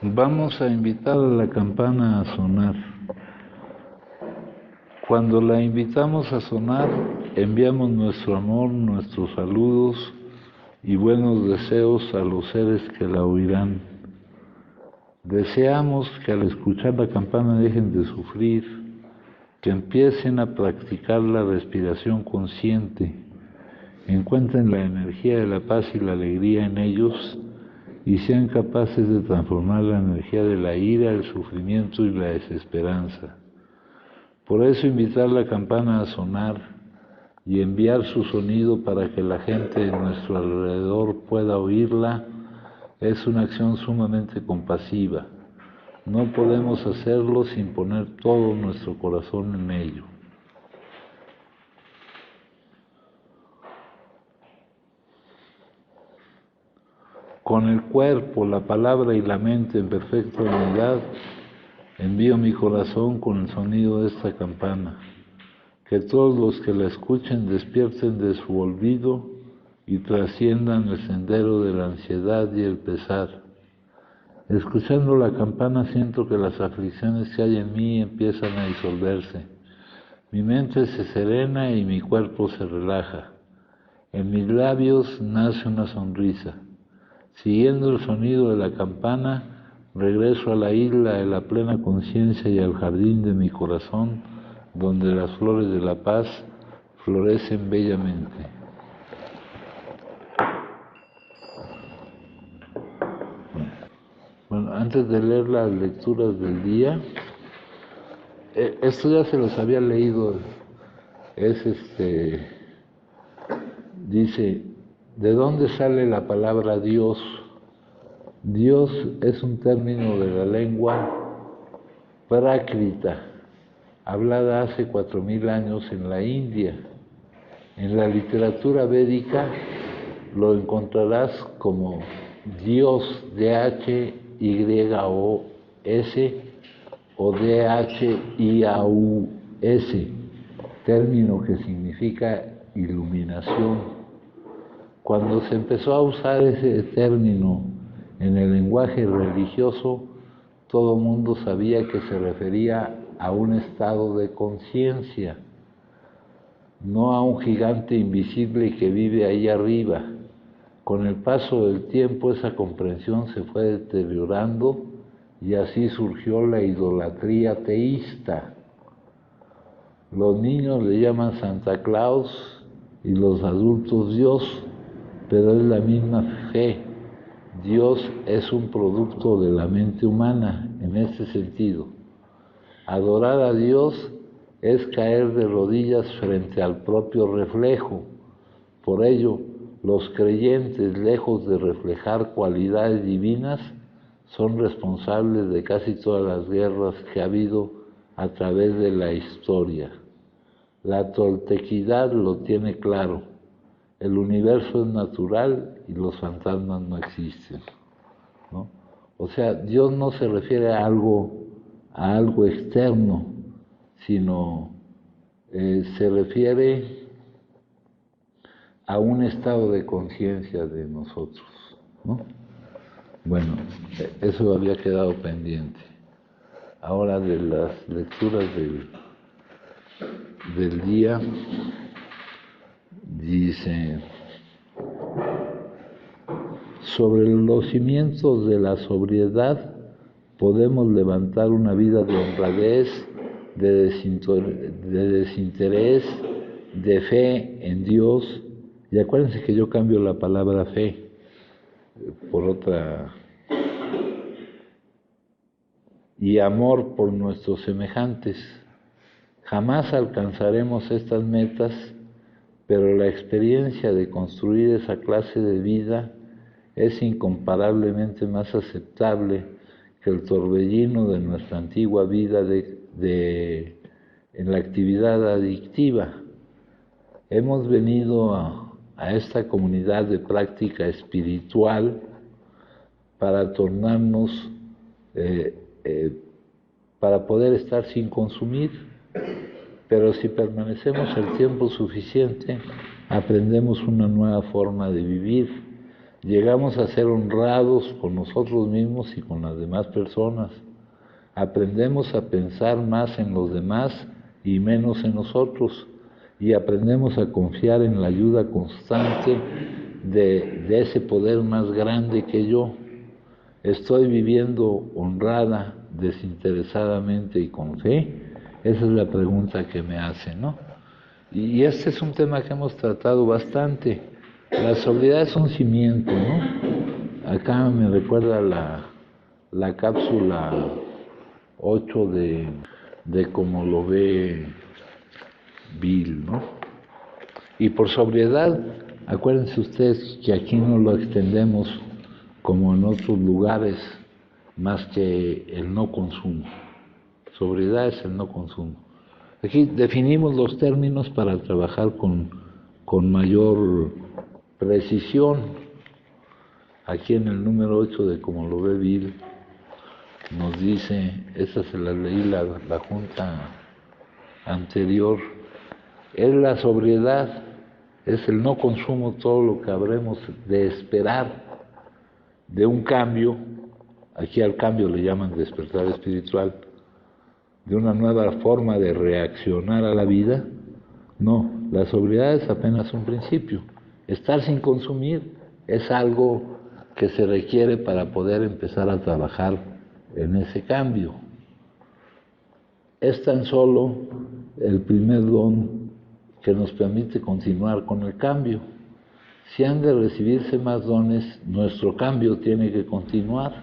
Vamos a invitar a la campana a sonar. Cuando la invitamos a sonar, enviamos nuestro amor, nuestros saludos y buenos deseos a los seres que la oirán. Deseamos que al escuchar la campana dejen de sufrir, que empiecen a practicar la respiración consciente, encuentren la energía de la paz y la alegría en ellos y sean capaces de transformar la energía de la ira, el sufrimiento y la desesperanza. Por eso invitar la campana a sonar y enviar su sonido para que la gente de nuestro alrededor pueda oírla es una acción sumamente compasiva. No podemos hacerlo sin poner todo nuestro corazón en ello. Con el cuerpo, la palabra y la mente en perfecta unidad, envío mi corazón con el sonido de esta campana. Que todos los que la escuchen despierten de su olvido y trasciendan el sendero de la ansiedad y el pesar. Escuchando la campana siento que las aflicciones que hay en mí empiezan a disolverse. Mi mente se serena y mi cuerpo se relaja. En mis labios nace una sonrisa. Siguiendo el sonido de la campana, regreso a la isla de la plena conciencia y al jardín de mi corazón, donde las flores de la paz florecen bellamente. Bueno, antes de leer las lecturas del día, esto ya se los había leído, dice, ¿de dónde sale la palabra Dios? Dios es un término de la lengua prákrita, hablada hace 4000 años en la India. En la literatura védica lo encontrarás como Dios, D-H-Y-O-S o D-H-I-A-U-S, término que significa iluminación. Cuando se empezó a usar ese término en el lenguaje religioso, todo el mundo sabía que se refería a un estado de conciencia, no a un gigante invisible que vive ahí arriba. Con el paso del tiempo esa comprensión se fue deteriorando y así surgió la idolatría teísta. Los niños le llaman Santa Claus y los adultos Dios, pero es la misma fe. Dios es un producto de la mente humana en este sentido. Adorar a Dios es caer de rodillas frente al propio reflejo. Por ello, los creyentes, lejos de reflejar cualidades divinas, son responsables de casi todas las guerras que ha habido a través de la historia. La toltequidad lo tiene claro. El universo es natural y los fantasmas no existen, ¿no? O sea, Dios no se refiere a algo externo, sino se refiere a un estado de conciencia de nosotros, ¿no? Bueno, eso había quedado pendiente. Ahora de las lecturas del día, dice, sobre los cimientos de la sobriedad podemos levantar una vida de honradez, de desinterés, de fe en Dios. Y acuérdense que yo cambio la palabra fe por otra, y amor por nuestros semejantes. Jamás alcanzaremos estas metas, pero la experiencia de construir esa clase de vida es incomparablemente más aceptable que el torbellino de nuestra antigua vida en la actividad adictiva. Hemos venido a esta comunidad de práctica espiritual para tornarnos, para poder estar sin consumir, pero si permanecemos el tiempo suficiente, aprendemos una nueva forma de vivir. Llegamos a ser honrados con nosotros mismos y con las demás personas. Aprendemos a pensar más en los demás y menos en nosotros. Y aprendemos a confiar en la ayuda constante de ese poder más grande que yo. ¿Estoy viviendo honrada, desinteresadamente y con fe? Esa es la pregunta que me hacen, ¿no? Y este es un tema que hemos tratado bastante. La sobriedad es un cimiento, ¿no? Acá me recuerda la cápsula 8 de cómo lo ve Bill, ¿no? Y por sobriedad, acuérdense ustedes que aquí no lo extendemos como en otros lugares, más que el no consumo. Sobriedad es el no consumo. Aquí definimos los términos para trabajar con mayor precisión. Aquí en el número 8 de Como lo ve Bill, nos dice, esa se la leí la junta anterior, es la sobriedad, es el no consumo, todo lo que habremos de esperar de un cambio, aquí al cambio le llaman despertar espiritual, de una nueva forma de reaccionar a la vida. No, la sobriedad es apenas un principio. Estar sin consumir es algo que se requiere para poder empezar a trabajar en ese cambio. Es tan solo el primer don que nos permite continuar con el cambio. Si han de recibirse más dones, nuestro cambio tiene que continuar.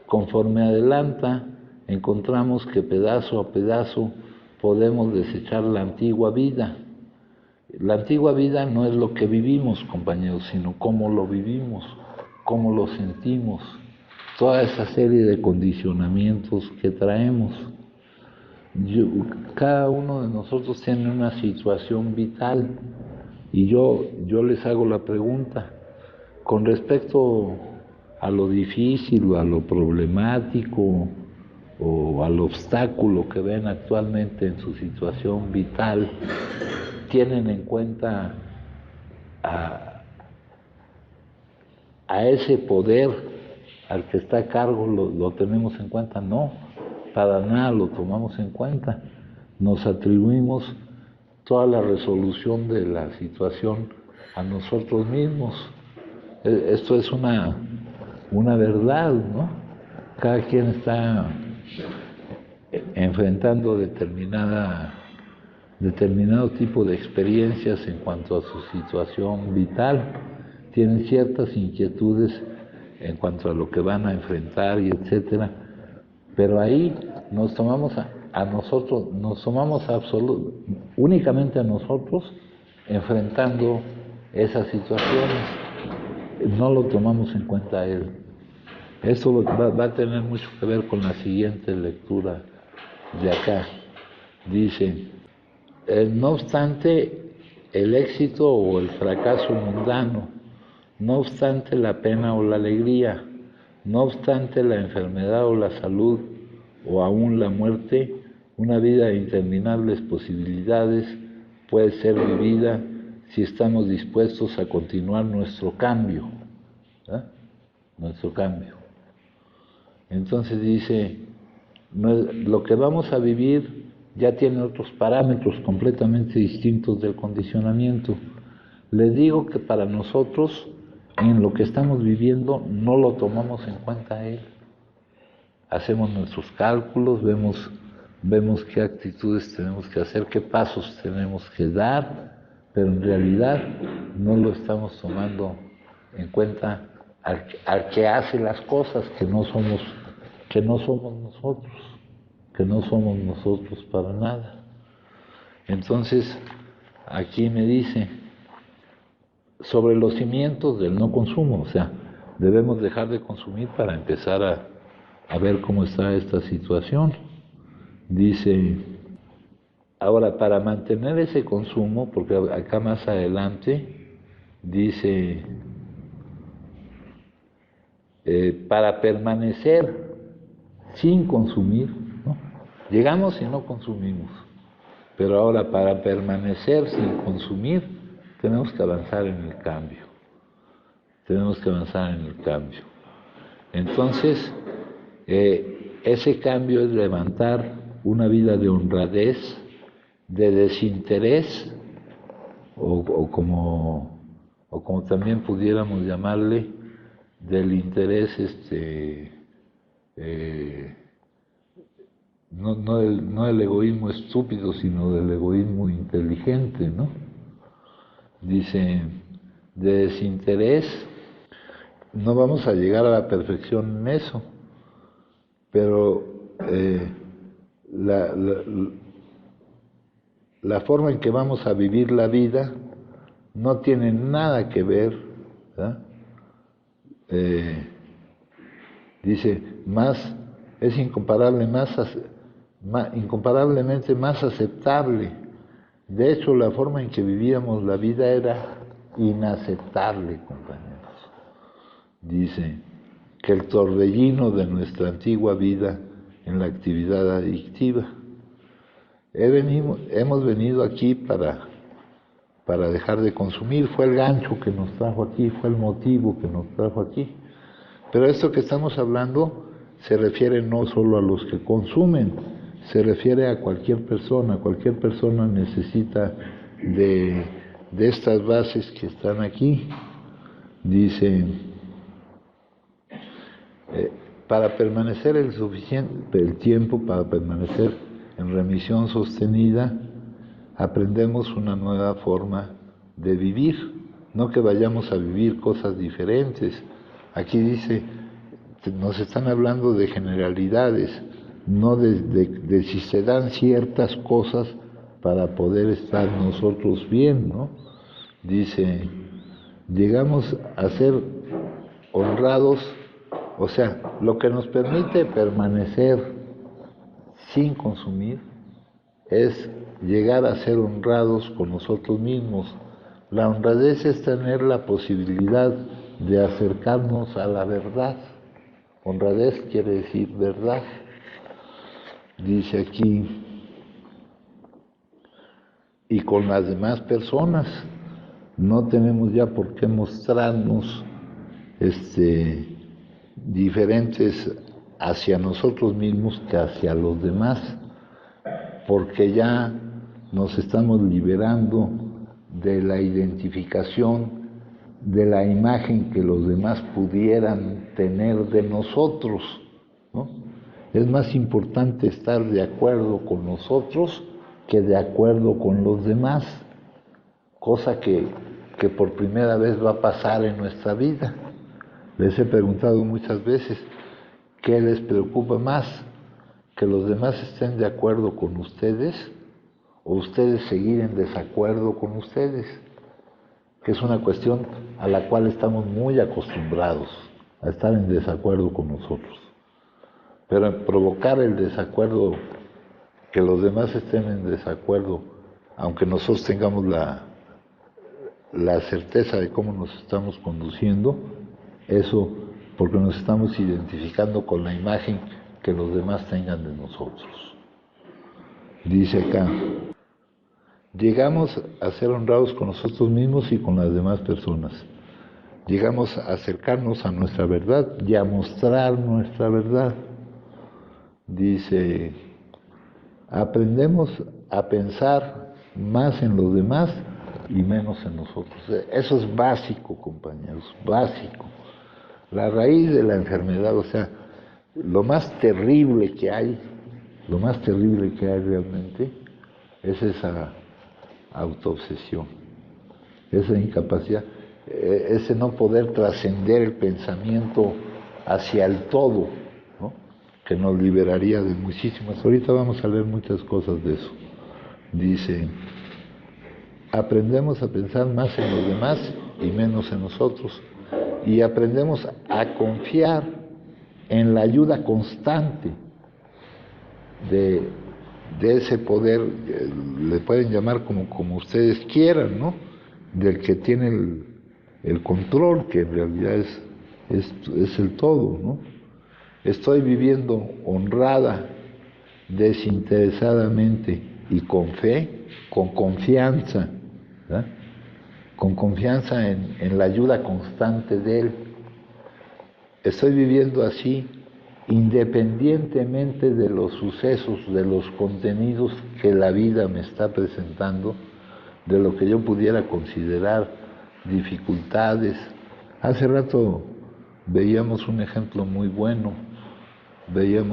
Conforme adelanta, encontramos que pedazo a pedazo podemos desechar la antigua vida. La antigua vida no es lo que vivimos, compañeros, sino cómo lo vivimos, cómo lo sentimos, toda esa serie de condicionamientos que traemos. Cada uno de nosotros tiene una situación vital y yo les hago la pregunta, con respecto a lo difícil o a lo problemático o al obstáculo que ven actualmente en su situación vital, ¿tienen en cuenta a ese poder al que está a cargo? ¿Lo tenemos en cuenta? No, para nada lo tomamos en cuenta. Nos atribuimos toda la resolución de la situación a nosotros mismos. Esto es una verdad, ¿no? Cada quien está enfrentando determinado tipo de experiencias en cuanto a su situación vital, tienen ciertas inquietudes en cuanto a lo que van a enfrentar y etcétera, pero ahí nos tomamos a nosotros, únicamente a nosotros enfrentando esas situaciones, no lo tomamos en cuenta a él. Eso va a tener mucho que ver con la siguiente lectura de acá. Dice, no obstante el éxito o el fracaso mundano, no obstante la pena o la alegría, no obstante la enfermedad o la salud, o aún la muerte, una vida de interminables posibilidades puede ser vivida si estamos dispuestos a continuar nuestro cambio, ¿eh? Nuestro cambio. Entonces dice, lo que vamos a vivir ya tiene otros parámetros completamente distintos del condicionamiento. Les digo que para nosotros, en lo que estamos viviendo, no lo tomamos en cuenta a él. Hacemos nuestros cálculos, vemos qué actitudes tenemos que hacer, qué pasos tenemos que dar, pero en realidad no lo estamos tomando en cuenta al que hace las cosas, que no somos nosotros para nada. Entonces, aquí me dice, sobre los cimientos del no consumo, o sea, debemos dejar de consumir para empezar a ver cómo está esta situación. Dice, ahora, para mantener ese consumo, porque acá más adelante dice, para permanecer sin consumir, ¿no? Llegamos y no consumimos, pero ahora para permanecer sin consumir tenemos que avanzar en el cambio. tenemos que avanzar en el cambio. Entonces, ese cambio es levantar una vida de honradez, de desinterés, o como también pudiéramos llamarle, del interés, no del egoísmo estúpido, sino del egoísmo inteligente, ¿no? Dice, de desinterés, no vamos a llegar a la perfección en eso, pero la forma en que vamos a vivir la vida no tiene nada que ver, ¿verdad? Dice, es incomparablemente más aceptable. De hecho, la forma en que vivíamos la vida era inaceptable, compañeros. Dice que el torbellino de nuestra antigua vida en la actividad adictiva. Hemos venido aquí para dejar de consumir, fue el gancho que nos trajo aquí, fue el motivo que nos trajo aquí. Pero esto que estamos hablando se refiere no solo a los que consumen, se refiere a cualquier persona necesita de estas bases que están aquí. Dice, para permanecer el tiempo, para permanecer en remisión sostenida, aprendemos una nueva forma de vivir, no que vayamos a vivir cosas diferentes. Aquí dice, nos están hablando de generalidades, no de si se dan ciertas cosas para poder estar nosotros bien, ¿no? Dice, llegamos a ser honrados, o sea, lo que nos permite permanecer sin consumir es llegar a ser honrados con nosotros mismos. La honradez es tener la posibilidad de acercarnos a la verdad. Honradez quiere decir verdad. Dice aquí, y con las demás personas, no tenemos ya por qué mostrarnos diferentes hacia nosotros mismos que hacia los demás, porque ya nos estamos liberando de la identificación, de la imagen que los demás pudieran tener de nosotros, ¿no? Es más importante estar de acuerdo con nosotros que de acuerdo con los demás, cosa que por primera vez va a pasar en nuestra vida. Les he preguntado muchas veces, ¿qué les preocupa más? ¿Que los demás estén de acuerdo con ustedes o ustedes seguir en desacuerdo con ustedes? Que es una cuestión a la cual estamos muy acostumbrados, a estar en desacuerdo con nosotros. Pero provocar el desacuerdo, que los demás estén en desacuerdo, aunque nosotros tengamos la certeza de cómo nos estamos conduciendo, eso porque nos estamos identificando con la imagen que los demás tengan de nosotros. Dice acá, llegamos a ser honrados con nosotros mismos y con las demás personas. Llegamos a acercarnos a nuestra verdad y a mostrar nuestra verdad. Dice, aprendemos a pensar más en los demás y menos en nosotros. Eso es básico, compañeros, básico. La raíz de la enfermedad, o sea, lo más terrible que hay realmente es esa autoobsesión, esa incapacidad, ese no poder trascender el pensamiento hacia el todo, ¿no? Que nos liberaría de muchísimas. Ahorita vamos a leer muchas cosas de eso. Dice, aprendemos a pensar más en los demás y menos en nosotros. Y aprendemos a confiar en la ayuda constante de ese poder, le pueden llamar como ustedes quieran, ¿no? Del que tiene el control, que en realidad es el todo, ¿no? Estoy viviendo honrada, desinteresadamente y con fe, con confianza, ¿verdad? con confianza en la ayuda constante de Él. Estoy viviendo así, independientemente de los sucesos, de los contenidos que la vida me está presentando, de lo que yo pudiera considerar dificultades. Hace rato veíamos un ejemplo muy bueno, de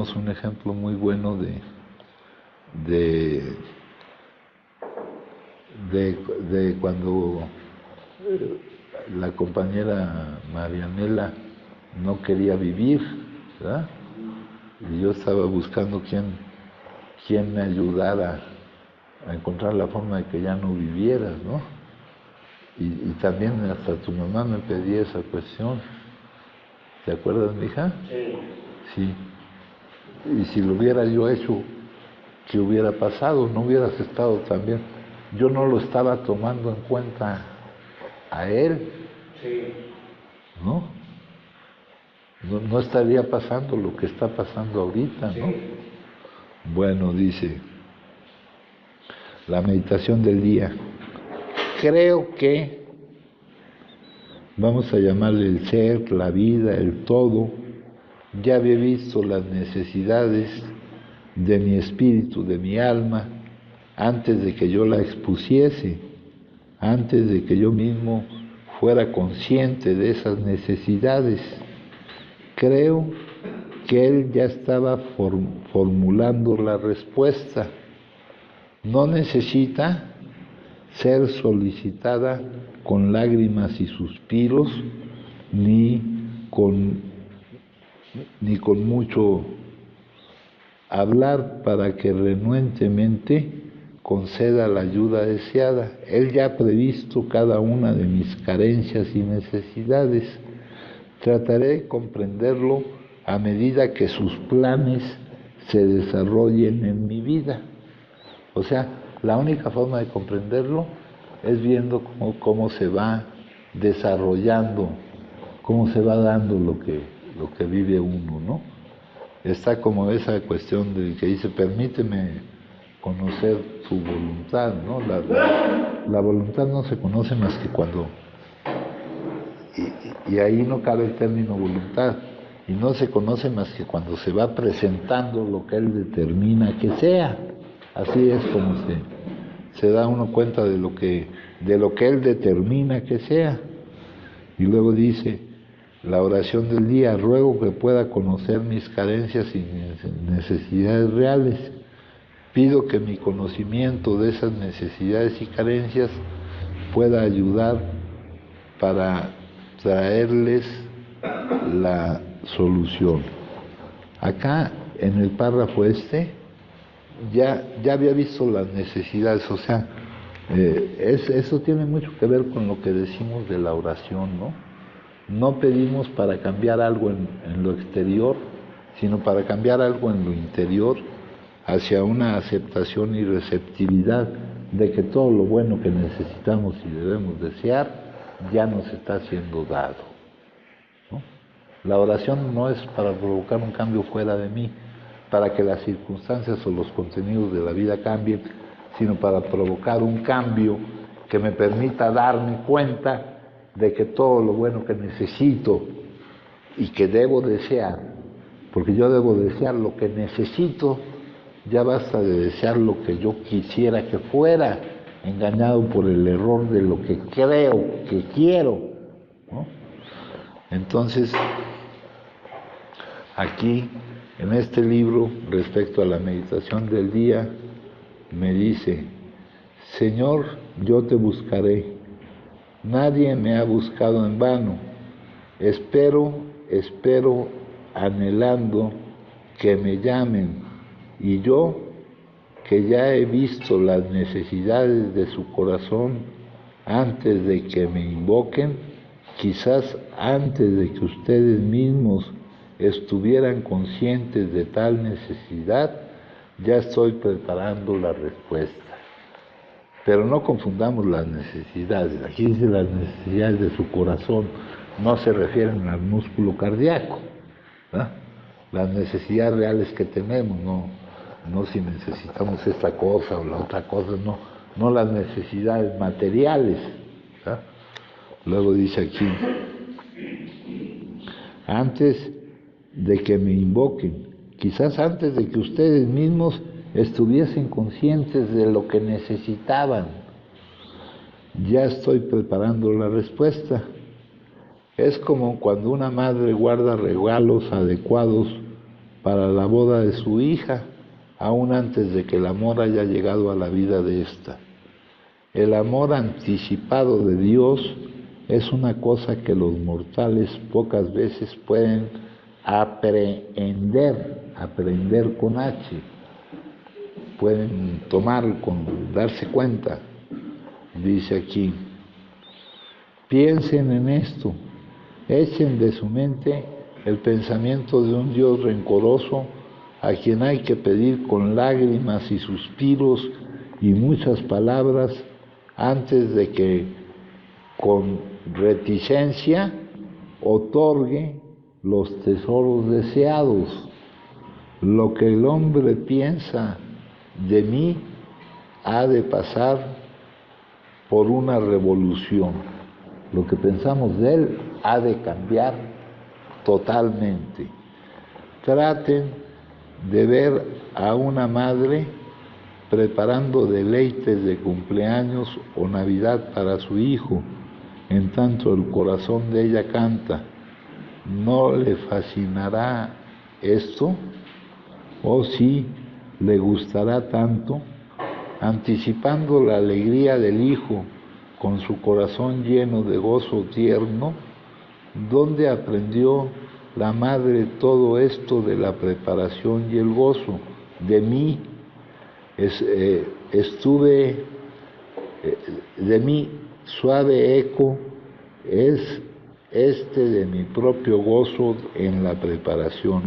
cuando la compañera Marianela no quería vivir, ¿verdad? Y yo estaba buscando quién me ayudara a encontrar la forma de que ya no viviera, ¿no? Y también hasta tu mamá me pedía esa cuestión. ¿Te acuerdas, mija? Sí. Y si lo hubiera yo hecho, ¿qué hubiera pasado? No hubieras estado también. Yo no lo estaba tomando en cuenta a él, ¿no? No estaría pasando lo que está pasando ahorita, ¿no? Bueno, dice la meditación del día. Creo que, vamos a llamarle el ser, la vida, el todo, ya había visto las necesidades de mi espíritu, de mi alma, antes de que yo la expusiese, antes de que yo mismo fuera consciente de esas necesidades. Creo que Él ya estaba formulando la respuesta. No necesita ser solicitada con lágrimas y suspiros, ni con mucho hablar para que renuentemente conceda la ayuda deseada. Él ya ha previsto cada una de mis carencias y necesidades. Trataré de comprenderlo a medida que sus planes se desarrollen en mi vida. O sea, la única forma de comprenderlo es viendo cómo se va desarrollando, cómo se va dando lo que vive uno, ¿no? Está como esa cuestión del que dice, permíteme conocer tu voluntad, ¿no? La voluntad no se conoce más que cuando... Y ahí no cabe el término voluntad, y no se conoce más que cuando se va presentando lo que Él determina que sea. Así es como se da uno cuenta de lo que Él determina que sea. Y luego dice, la oración del día, ruego que pueda conocer mis carencias y necesidades reales. Pido que mi conocimiento de esas necesidades y carencias pueda ayudar para traerles la solución. Acá, en el párrafo ya había visto las necesidades, o sea, eso tiene mucho que ver con lo que decimos de la oración, ¿no? No pedimos para cambiar algo en lo exterior, sino para cambiar algo en lo interior, hacia una aceptación y receptividad de que todo lo bueno que necesitamos y debemos desear ya nos está siendo dado, ¿no? La oración no es para provocar un cambio fuera de mí, para que las circunstancias o los contenidos de la vida cambien, sino para provocar un cambio que me permita darme cuenta de que todo lo bueno que necesito y que debo desear, porque yo debo desear lo que necesito, ya basta de desear lo que yo quisiera que fuera, engañado por el error de lo que creo que quiero, ¿no? Entonces, aquí, en este libro, respecto a la meditación del día, me dice, Señor, yo te buscaré, nadie me ha buscado en vano, espero anhelando que me llamen, y yo, que ya he visto las necesidades de su corazón antes de que me invoquen, quizás antes de que ustedes mismos estuvieran conscientes de tal necesidad, ya estoy preparando la respuesta. Pero no confundamos las necesidades. Aquí dice las necesidades de su corazón, no se refieren al músculo cardíaco, ¿verdad? Las necesidades reales que tenemos, no si necesitamos esta cosa o la otra cosa, no las necesidades materiales, ¿verdad? Luego dice aquí, antes de que me invoquen, quizás antes de que ustedes mismos estuviesen conscientes de lo que necesitaban, ya estoy preparando la respuesta. Es como cuando una madre guarda regalos adecuados para la boda de su hija, aún antes de que el amor haya llegado a la vida de ésta. El amor anticipado de Dios es una cosa que los mortales pocas veces pueden aprender con H, pueden tomar, darse cuenta. Dice aquí, piensen en esto, echen de su mente el pensamiento de un Dios rencoroso a quien hay que pedir con lágrimas y suspiros y muchas palabras antes de que con reticencia otorgue los tesoros deseados. Lo que el hombre piensa de mí ha de pasar por una revolución. Lo que pensamos de él ha de cambiar totalmente. Traten de ver a una madre preparando deleites de cumpleaños o Navidad para su hijo, en tanto el corazón de ella canta. ¿No le fascinará esto? ¿O sí le gustará tanto? Anticipando la alegría del hijo con su corazón lleno de gozo tierno, ¿dónde aprendió la madre todo esto de la preparación y el gozo? De mí, de mí suave eco es este de mi propio gozo en la preparación.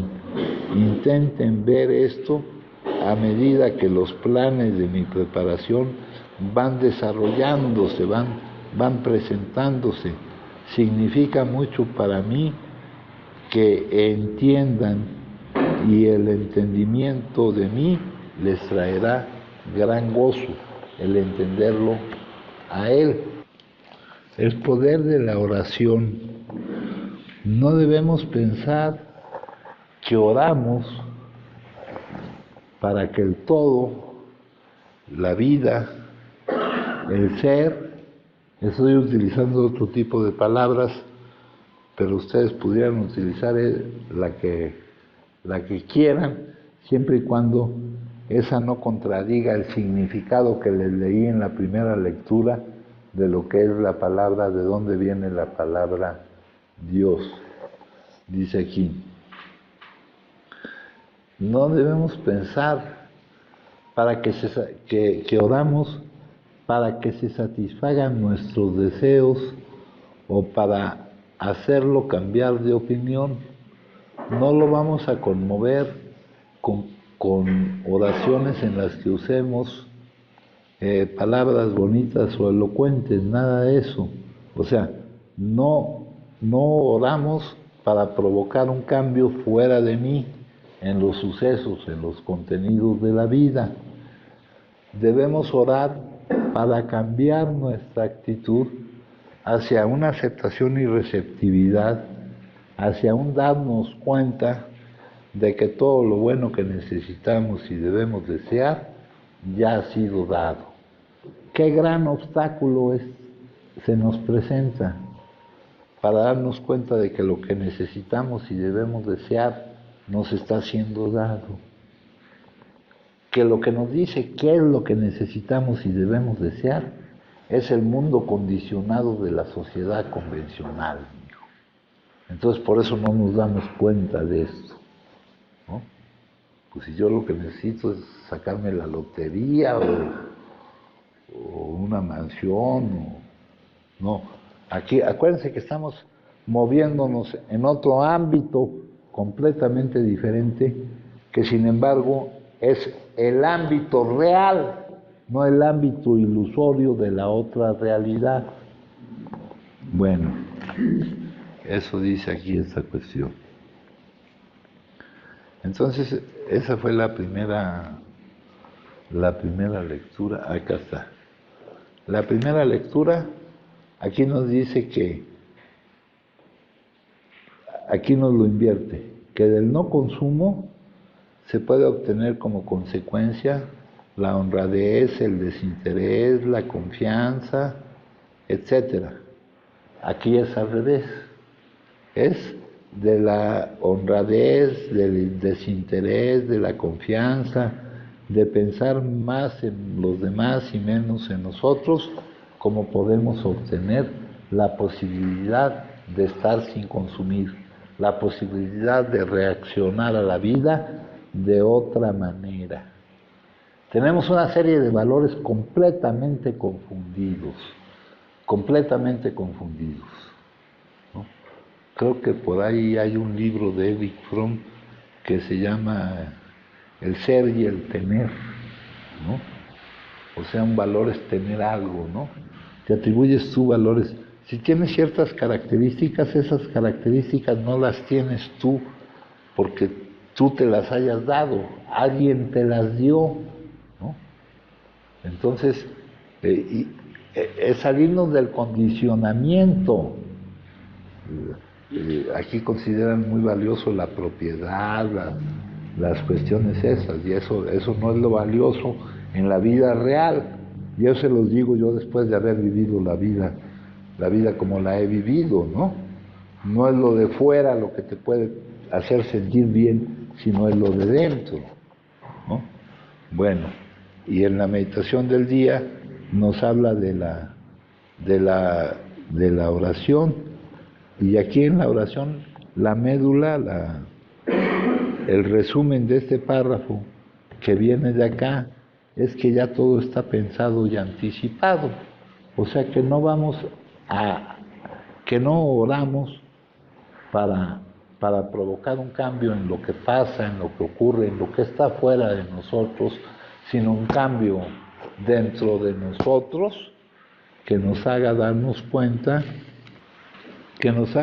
Intenten ver esto a medida que los planes de mi preparación van desarrollándose, van presentándose. Significa mucho para mí que entiendan, y el entendimiento de mí les traerá gran gozo, el entenderlo a Él. El poder de la oración. No debemos pensar que oramos para que el todo, la vida, el ser, estoy utilizando otro tipo de palabras, pero ustedes pudieran utilizar la que quieran, siempre y cuando esa no contradiga el significado que les leí en la primera lectura de lo que es la palabra, de dónde viene la palabra Dios. Dice aquí, no debemos pensar que oramos para que se satisfagan nuestros deseos o para hacerlo cambiar de opinión. No lo vamos a conmover con oraciones en las que usemos palabras bonitas o elocuentes, nada de eso. O sea, no oramos para provocar un cambio fuera de mí, en los sucesos, en los contenidos de la vida. Debemos orar para cambiar nuestra actitud hacia una aceptación y receptividad, hacia un darnos cuenta de que todo lo bueno que necesitamos y debemos desear ya ha sido dado. Qué gran obstáculo se nos presenta para darnos cuenta de que lo que necesitamos y debemos desear nos está siendo dado. Que lo que nos dice qué es lo que necesitamos y debemos desear es el mundo condicionado de la sociedad convencional. Entonces por eso no nos damos cuenta de esto, ¿no? Pues si yo lo que necesito es sacarme la lotería o una mansión, no. Aquí acuérdense que estamos moviéndonos en otro ámbito completamente diferente, que sin embargo es el ámbito real, no el ámbito ilusorio de la otra realidad. Bueno, eso dice aquí esta cuestión. Entonces, esa fue la primera lectura. Acá está. La primera lectura aquí nos dice que, aquí nos lo invierte, que del no consumo se puede obtener como consecuencia la honradez, el desinterés, la confianza, etcétera. Aquí es al revés, es de la honradez, del desinterés, de la confianza, de pensar más en los demás y menos en nosotros, como podemos obtener la posibilidad de estar sin consumir, la posibilidad de reaccionar a la vida de otra manera. Tenemos una serie de valores completamente confundidos, ¿no? Creo que por ahí hay un libro de Erich Fromm que se llama El ser y el tener, ¿no? O sea, un valor es tener algo, ¿no? Te atribuyes tú valores. Si tienes ciertas características, esas características no las tienes tú porque tú te las hayas dado, alguien te las dio, ¿no? Entonces, es salirnos del condicionamiento. Aquí consideran muy valioso la propiedad, las cuestiones esas, y eso no es lo valioso en la vida real. Yo se los digo yo después de haber vivido la vida como la he vivido, ¿no? No es lo de fuera lo que te puede hacer sentir bien, sino es lo de dentro, ¿no? Bueno, y en la meditación del día nos habla de la oración, y aquí en la oración la médula, el resumen de este párrafo que viene de acá es que ya todo está pensado y anticipado, o sea que no oramos para provocar un cambio en lo que pasa, en lo que ocurre, en lo que está fuera de nosotros, sino un cambio dentro de nosotros que nos haga darnos cuenta, que nos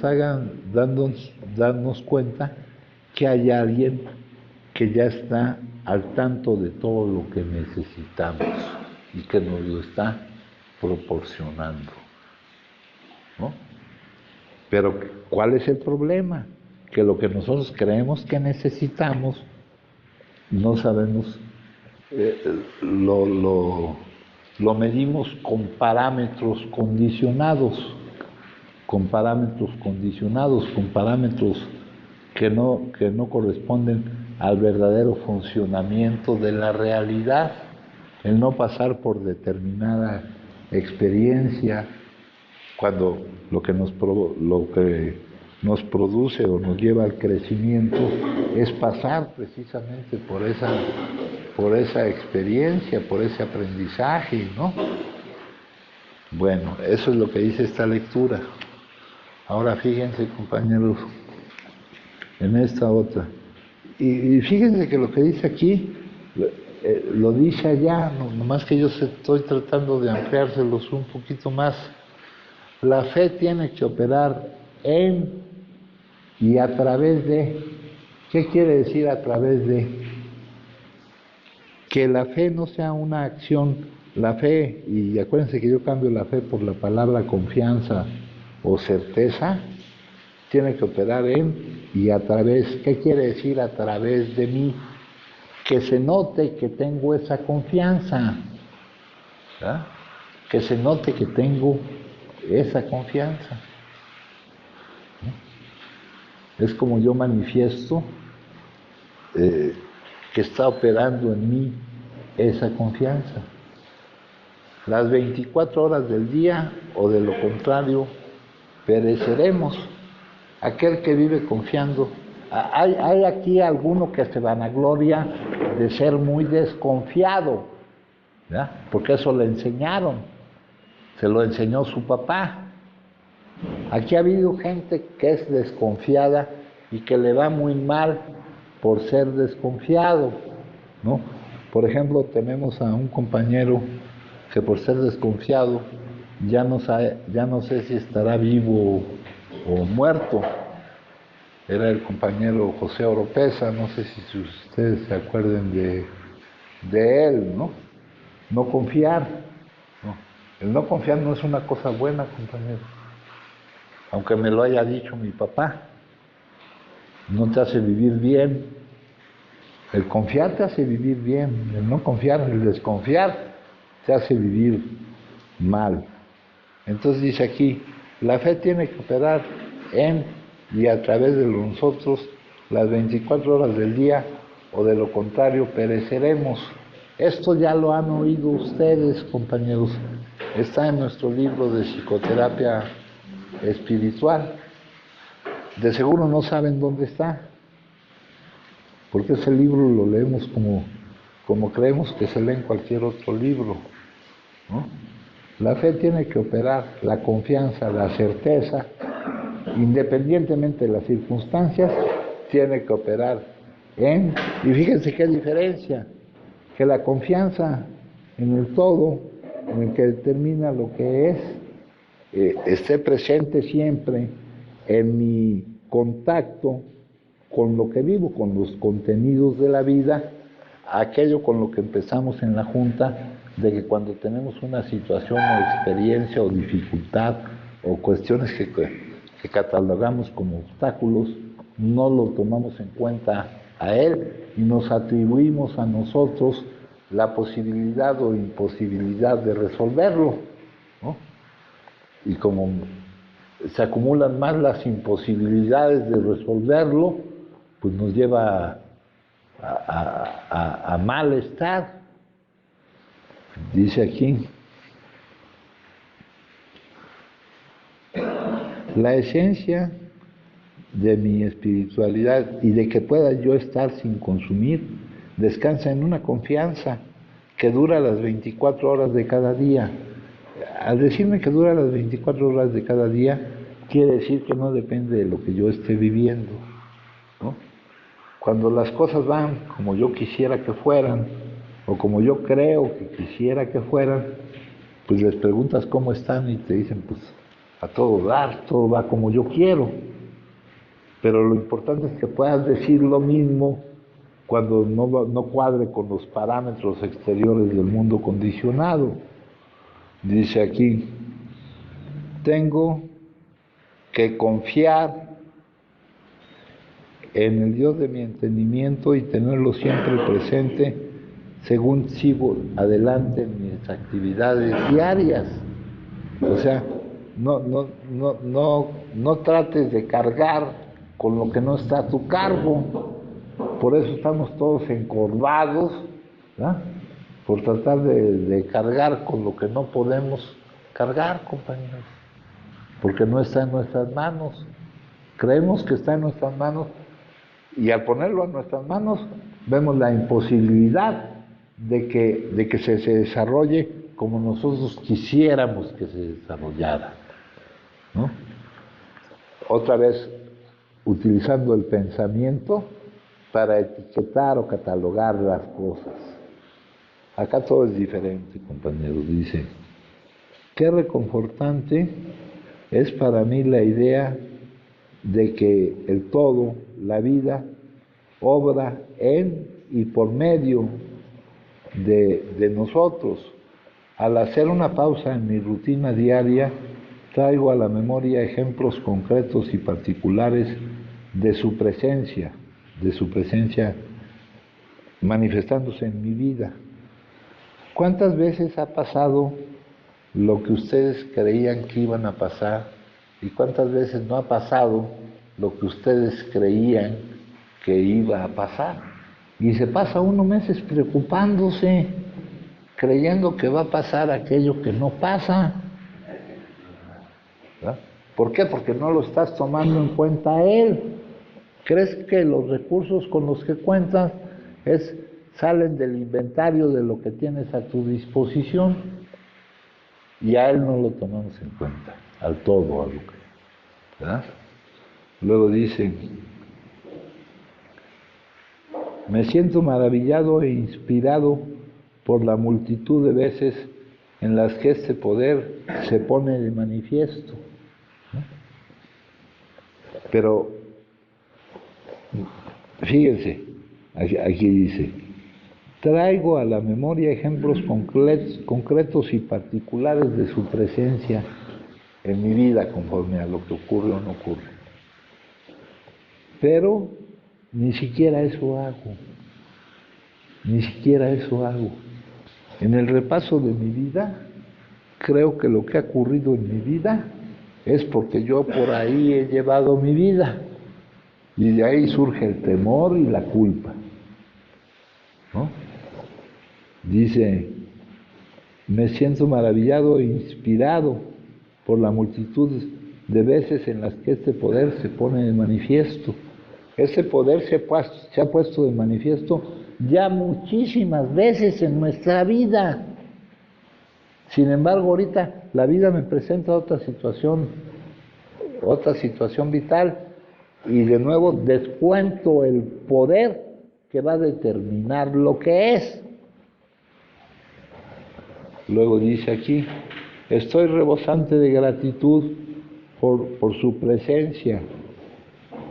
hagan darnos cuenta que hay alguien que ya está al tanto de todo lo que necesitamos y que nos lo está proporcionando, ¿no? Pero ¿cuál es el problema? Que lo que nosotros creemos que necesitamos, no sabemos, lo medimos con parámetros condicionados, con parámetros que no corresponden al verdadero funcionamiento de la realidad. El no pasar por determinada experiencia, cuando lo que nos produce o nos lleva al crecimiento es pasar precisamente por esa experiencia, por ese aprendizaje, ¿no? Bueno, eso es lo que dice esta lectura. Ahora fíjense, compañeros, en esta otra. Y fíjense que lo que dice aquí, lo dice allá, nomás que yo estoy tratando de ampliárselos un poquito más. La fe tiene que operar en y a través de. ¿Qué quiere decir a través de? Que la fe no sea una acción. La fe, y acuérdense que yo cambio la fe por la palabra confianza o certeza, tiene que operar en y a través. ¿Qué quiere decir a través de mí? Que se note que tengo esa confianza, ¿verdad? Que se note que tengo esa confianza. Es como yo manifiesto que está operando en mí esa confianza. Las 24 horas del día, o de lo contrario, pereceremos. Aquel que vive confiando. Hay aquí alguno que se vanagloria de ser muy desconfiado, ¿verdad? Porque eso le enseñaron, se lo enseñó su papá. Aquí ha habido gente que es desconfiada y que le va muy mal por ser desconfiado, ¿no? Por ejemplo, tenemos a un compañero que por ser desconfiado ya no sé si estará vivo o muerto. Era el compañero José Oropesa, no sé si ustedes se acuerden de él, ¿no? No confiar, ¿no? El no confiar no es una cosa buena, compañero. Aunque me lo haya dicho mi papá, no te hace vivir bien. El confiar te hace vivir bien, el no confiar, el desconfiar te hace vivir mal. Entonces dice aquí, la fe tiene que operar en y a través de nosotros las 24 horas del día, o de lo contrario pereceremos. Esto ya lo han oído ustedes, compañeros. Está en nuestro libro de psicoterapia espiritual. De seguro no saben dónde está, porque ese libro lo leemos como creemos que se lee en cualquier otro libro, ¿no? La fe tiene que operar, la confianza, la certeza, independientemente de las circunstancias, tiene que operar y fíjense qué diferencia, que la confianza en el todo, en el que determina lo que es, esté presente siempre en mi contacto con lo que vivo, con los contenidos de la vida, aquello con lo que empezamos en la junta, de que cuando tenemos una situación o experiencia o dificultad o cuestiones que catalogamos como obstáculos, no lo tomamos en cuenta a él y nos atribuimos a nosotros la posibilidad o imposibilidad de resolverlo, ¿no? Y como se acumulan más las imposibilidades de resolverlo, pues nos lleva a malestar. Dice aquí, la esencia de mi espiritualidad y de que pueda yo estar sin consumir, descansa en una confianza que dura las 24 horas de cada día. Al decirme que dura las 24 horas de cada día, quiere decir que no depende de lo que yo esté viviendo, ¿no? Cuando las cosas van como yo quisiera que fueran, o como yo creo que quisiera que fueran, pues les preguntas cómo están y te dicen, pues a todo dar, todo va como yo quiero. Pero lo importante es que puedas decir lo mismo cuando no cuadre con los parámetros exteriores del mundo condicionado. Dice aquí, tengo que confiar en el Dios de mi entendimiento y tenerlo siempre presente según sigo adelante en mis actividades diarias. O sea, no trates de cargar con lo que no está a tu cargo. Por eso estamos todos encorvados, ¿verdad? Por tratar de cargar con lo que no podemos cargar, compañeros, porque no está en nuestras manos. Creemos que está en nuestras manos y al ponerlo en nuestras manos vemos la imposibilidad de que se desarrolle como nosotros quisiéramos que se desarrollara, ¿no? Otra vez utilizando el pensamiento para etiquetar o catalogar las cosas. Acá todo es diferente, compañeros. Dice, qué reconfortante es para mí la idea de que el todo, la vida, obra en y por medio de nosotros. Al hacer una pausa en mi rutina diaria, traigo a la memoria ejemplos concretos y particulares de su presencia manifestándose en mi vida. ¿Cuántas veces ha pasado lo que ustedes creían que iban a pasar y cuántas veces no ha pasado lo que ustedes creían que iba a pasar? Y se pasa uno meses preocupándose, creyendo que va a pasar aquello que no pasa. ¿Verdad? ¿Por qué? Porque no lo estás tomando en cuenta a él. ¿Crees que los recursos con los que cuentas salen del inventario de lo que tienes a tu disposición? Y a él no lo tomamos en cuenta, al todo, a lo que, ¿verdad? Luego dice, me siento maravillado e inspirado por la multitud de veces en las que este poder se pone de manifiesto, ¿no? Pero, fíjense, aquí dice, traigo a la memoria ejemplos concretos y particulares de su presencia en mi vida conforme a lo que ocurre o no ocurre. Pero ni siquiera eso hago. Ni siquiera eso hago. En el repaso de mi vida, creo que lo que ha ocurrido en mi vida es porque yo por ahí he llevado mi vida. Y de ahí surge el temor y la culpa, ¿no? Dice, me siento maravillado e inspirado por la multitud de veces en las que este poder se pone de manifiesto. Ese poder se ha puesto de manifiesto ya muchísimas veces en nuestra vida. Sin embargo, ahorita la vida me presenta otra situación vital, y de nuevo descuento el poder que va a determinar lo que es. Luego dice aquí, estoy rebosante de gratitud por su presencia.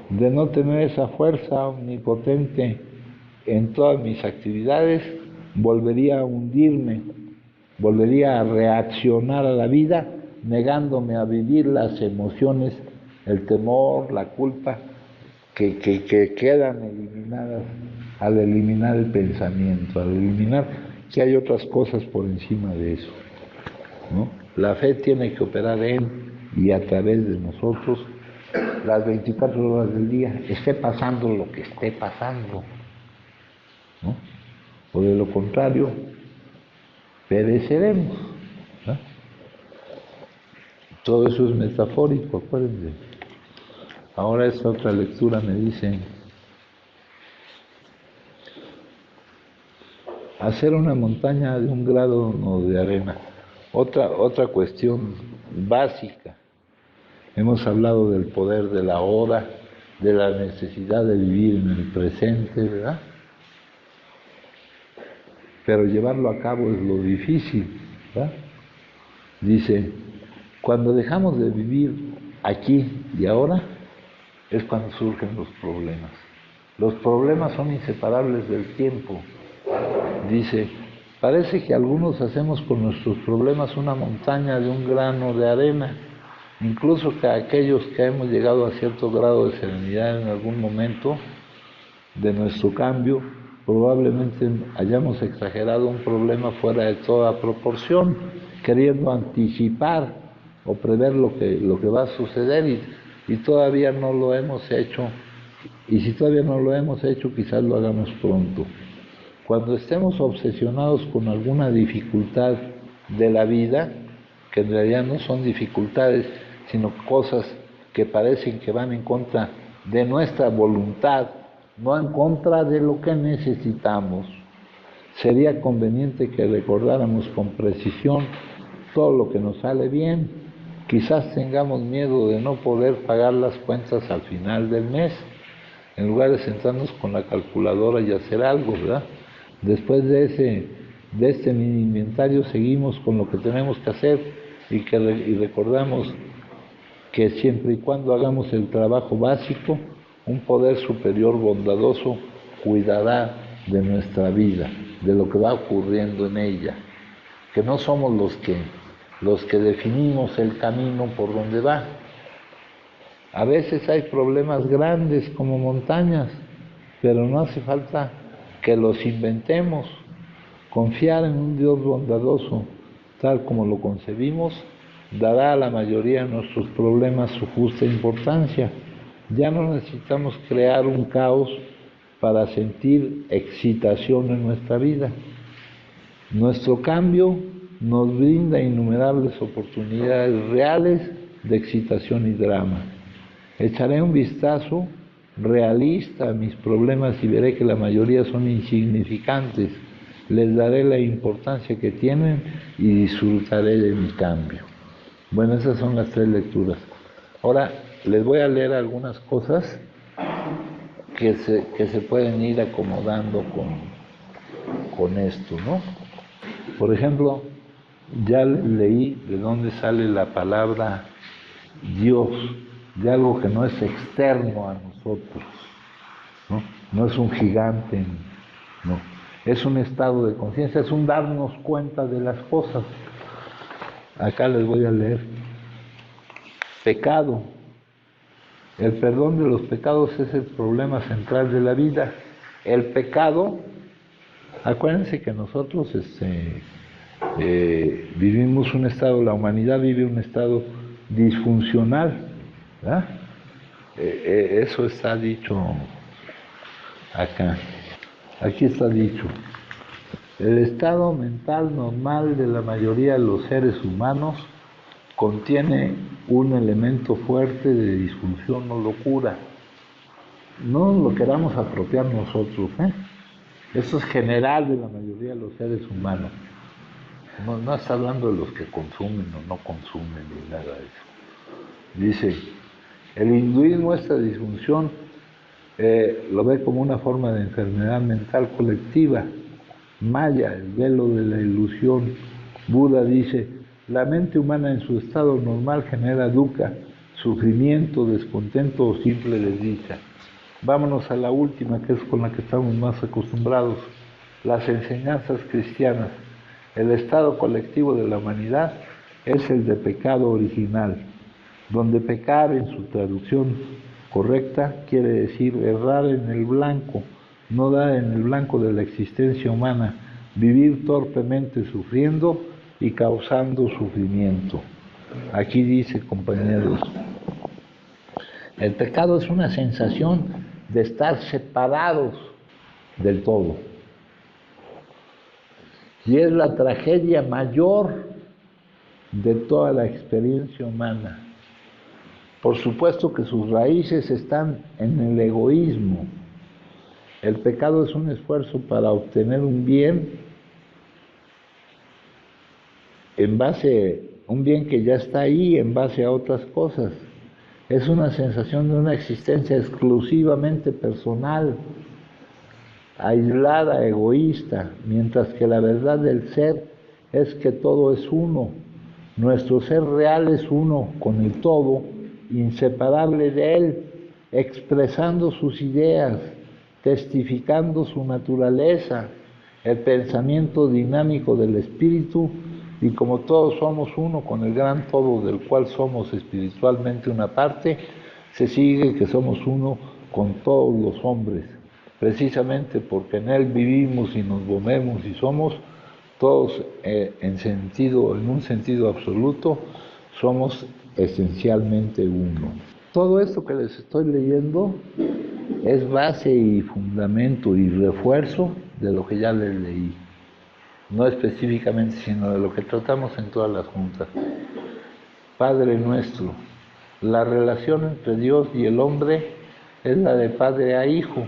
De no tener esa fuerza omnipotente en todas mis actividades, volvería a hundirme, volvería a reaccionar a la vida, negándome a vivir las emociones, el temor, la culpa, que quedan eliminadas al eliminar el pensamiento, al eliminar que hay otras cosas por encima de eso, ¿no? La fe tiene que operar en y a través de nosotros las 24 horas del día, esté pasando lo que esté pasando, ¿no? O de lo contrario, pereceremos, ¿no? Todo eso es metafórico, acuérdense. Ahora esta otra lectura me dice, hacer una montaña de un grado de arena. Otra cuestión básica. Hemos hablado del poder de la hora, de la necesidad de vivir en el presente, ¿verdad? Pero llevarlo a cabo es lo difícil, ¿verdad? Dice, cuando dejamos de vivir aquí y ahora, es cuando surgen los problemas. Los problemas son inseparables del tiempo. Dice, parece que algunos hacemos con nuestros problemas una montaña de un grano de arena. Incluso que aquellos que hemos llegado a cierto grado de serenidad en algún momento de nuestro cambio, probablemente hayamos exagerado un problema fuera de toda proporción, queriendo anticipar o prever lo que va a suceder y todavía no lo hemos hecho. Y si todavía no lo hemos hecho, quizás lo hagamos pronto. Cuando estemos obsesionados con alguna dificultad de la vida, que en realidad no son dificultades, sino cosas que parecen que van en contra de nuestra voluntad, no en contra de lo que necesitamos, sería conveniente que recordáramos con precisión todo lo que nos sale bien. Quizás tengamos miedo de no poder pagar las cuentas al final del mes, en lugar de sentarnos con la calculadora y hacer algo, ¿verdad? Después de este mini inventario seguimos con lo que tenemos que hacer y recordamos que siempre y cuando hagamos el trabajo básico, un poder superior bondadoso cuidará de nuestra vida, de lo que va ocurriendo en ella, que no somos los que definimos el camino por donde va. A veces hay problemas grandes como montañas, pero no hace falta que los inventemos. Confiar en un Dios bondadoso, tal como lo concebimos, dará a la mayoría de nuestros problemas su justa importancia. Ya no necesitamos crear un caos para sentir excitación en nuestra vida. Nuestro cambio nos brinda innumerables oportunidades reales de excitación y drama. Echaré un vistazo realista a mis problemas y veré que la mayoría son insignificantes. Les daré la importancia que tienen y disfrutaré de mi cambio. Bueno, esas son las 3 lecturas. Ahora les voy a leer algunas cosas que se pueden ir acomodando con esto, ¿no? Por ejemplo, ya leí de dónde sale la palabra Dios, de algo que no es externo a nosotros, ¿no? No es un gigante, no. Es un estado de conciencia, es un darnos cuenta de las cosas. Acá les voy a leer. Pecado. El perdón de los pecados es el problema central de la vida. El pecado, acuérdense que nosotros vivimos un estado, la humanidad vive un estado disfuncional, ¿verdad? Eso está dicho acá. Aquí está dicho. El estado mental normal de la mayoría de los seres humanos contiene un elemento fuerte de disfunción o locura. No lo queramos apropiar nosotros, ¿eh? Eso es general de la mayoría de los seres humanos. No está hablando de los que consumen o no consumen ni nada de eso. Dice, el hinduismo esta disfunción lo ve como una forma de enfermedad mental colectiva. Maya, el velo de la ilusión. Buda dice, la mente humana en su estado normal genera dukkha, sufrimiento, descontento o simple desdicha. Vámonos a la última, que es con la que estamos más acostumbrados, las enseñanzas cristianas. El estado colectivo de la humanidad es el de pecado original, donde pecar en su traducción correcta quiere decir errar en el blanco, no dar en el blanco de la existencia humana, vivir torpemente sufriendo y causando sufrimiento. Aquí dice, compañeros, el pecado es una sensación de estar separados del todo. Y es la tragedia mayor de toda la experiencia humana. Por supuesto que sus raíces están en el egoísmo. El pecado es un esfuerzo para obtener un bien un bien que ya está ahí en base a otras cosas. Es una sensación de una existencia exclusivamente personal, aislada, egoísta, mientras que la verdad del ser es que todo es uno. Nuestro ser real es uno con el todo, inseparable de él, expresando sus ideas, testificando su naturaleza, el pensamiento dinámico del espíritu, y como todos somos uno con el gran todo del cual somos espiritualmente una parte, se sigue que somos uno con todos los hombres, precisamente porque en él vivimos y nos movemos y somos todos en un sentido absoluto, somos esencialmente uno. Todo esto que les estoy leyendo es base y fundamento y refuerzo de lo que ya les leí. No específicamente, sino de lo que tratamos en todas las juntas. Padre nuestro, la relación entre Dios y el hombre es la de padre a hijo.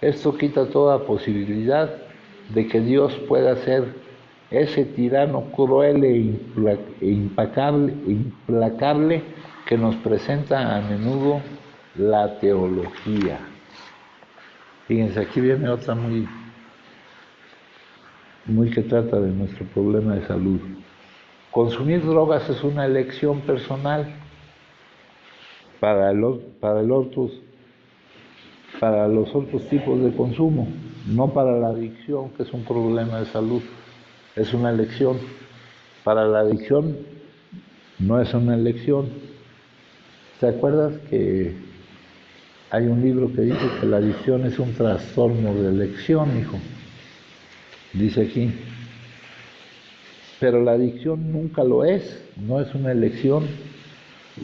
Esto quita toda posibilidad de que Dios pueda ser ese tirano cruel e implacable que nos presenta a menudo la teología. Fíjense, aquí viene otra muy que trata de nuestro problema de salud. Consumir drogas es una elección personal para los otros tipos de consumo, no para la adicción, que es un problema de salud. Es una elección. Para la adicción no es una elección. ¿Te acuerdas que hay un libro que dice que la adicción es un trastorno de elección, hijo? Dice aquí, pero la adicción nunca lo es, no es una elección.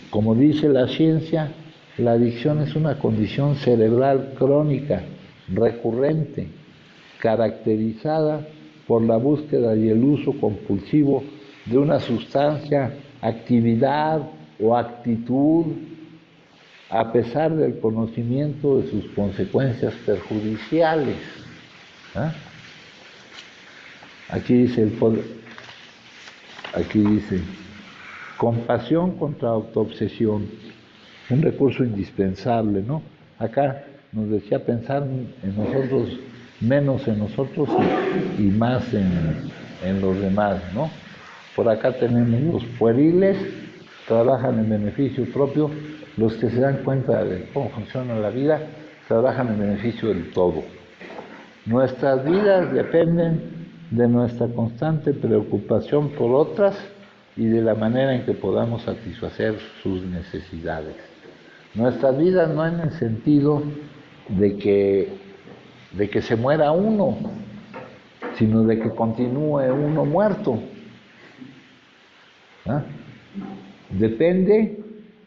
Como dice la ciencia, la adicción es una condición cerebral crónica, recurrente, caracterizada por la búsqueda y el uso compulsivo de una sustancia, actividad o actitud, a pesar del conocimiento de sus consecuencias perjudiciales. ¿Ah? Aquí dice compasión contra autoobsesión, un recurso indispensable, ¿no? Acá nos decía pensar en nosotros, menos en nosotros y más en los demás, ¿no? Por acá tenemos los pueriles, trabajan en beneficio propio, los que se dan cuenta de cómo funciona la vida, trabajan en beneficio del todo. Nuestras vidas dependen de nuestra constante preocupación por otras y de la manera en que podamos satisfacer sus necesidades. Nuestras vidas no en el sentido de que se muera uno, sino de que continúe uno muerto. ¿Ah? Depende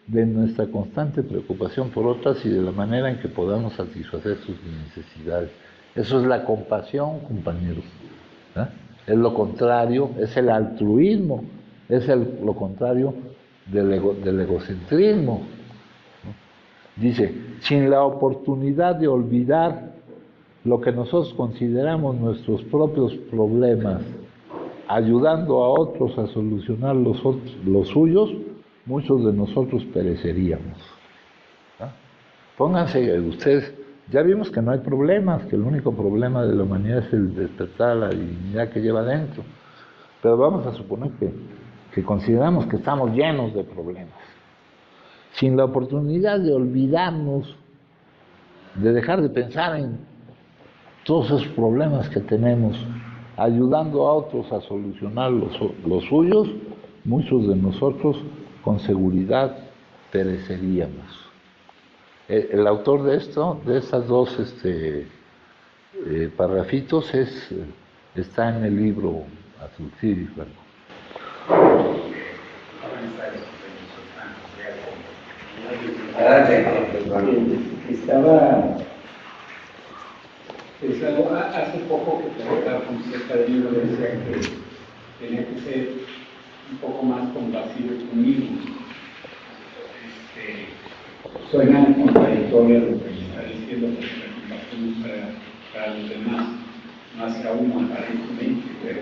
de nuestra constante preocupación por otras y de la manera en que podamos satisfacer sus necesidades. Eso es la compasión, compañeros. ¿Ah? Es lo contrario, es el altruismo, es lo contrario del egocentrismo. Dice, sin la oportunidad de olvidar lo que nosotros consideramos nuestros propios problemas, ayudando a otros a solucionar los suyos, muchos de nosotros pereceríamos. ¿Ah? Pónganse ustedes, ya vimos que no hay problemas, que el único problema de la humanidad es el despertar a la divinidad que lleva dentro, pero vamos a suponer que consideramos que estamos llenos de problemas. Sin la oportunidad de olvidarnos, de dejar de pensar en todos esos problemas que tenemos, ayudando a otros a solucionar los suyos, muchos de nosotros con seguridad pereceríamos. El autor de estas dos parrafitos está en el libro Azul. Sí, claro. Estaba pensando, hace poco que platicaba con cerca de mí, me decía que tenía que ser un poco más compasivo conmigo. Suena contradictorio lo que me está diciendo, porque la compasión es para los demás, no hacia uno aparentemente, pero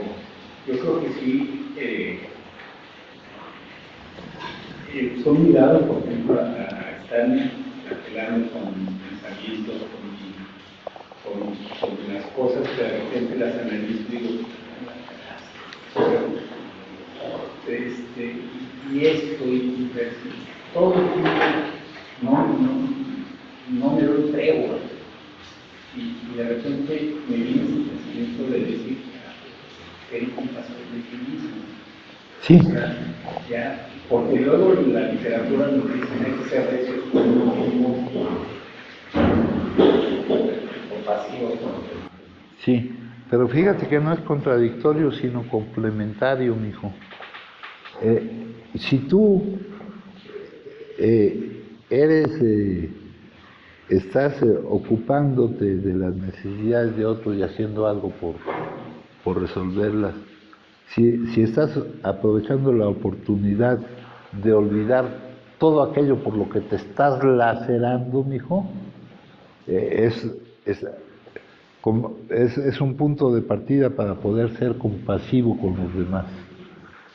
yo creo que sí. Son mirados, por ejemplo, a estar apelando con pensamientos, con las cosas que de repente las analizo y digo, y esto, y todo el tiempo no me doy tregua. Y de repente me viene ese pensamiento de decir, ten compasión de ti mismo. Sí. O sea, ya, porque luego la literatura nos dice que hay que ser recios con uno mismo, compasivos con los demás. Sí, pero fíjate que no es contradictorio, sino complementario, mijo. Si tú estás ocupándote de las necesidades de otros y haciendo algo por resolverlas, si estás aprovechando la oportunidad de olvidar todo aquello por lo que te estás lacerando, mijo, es un punto de partida para poder ser compasivo con los demás.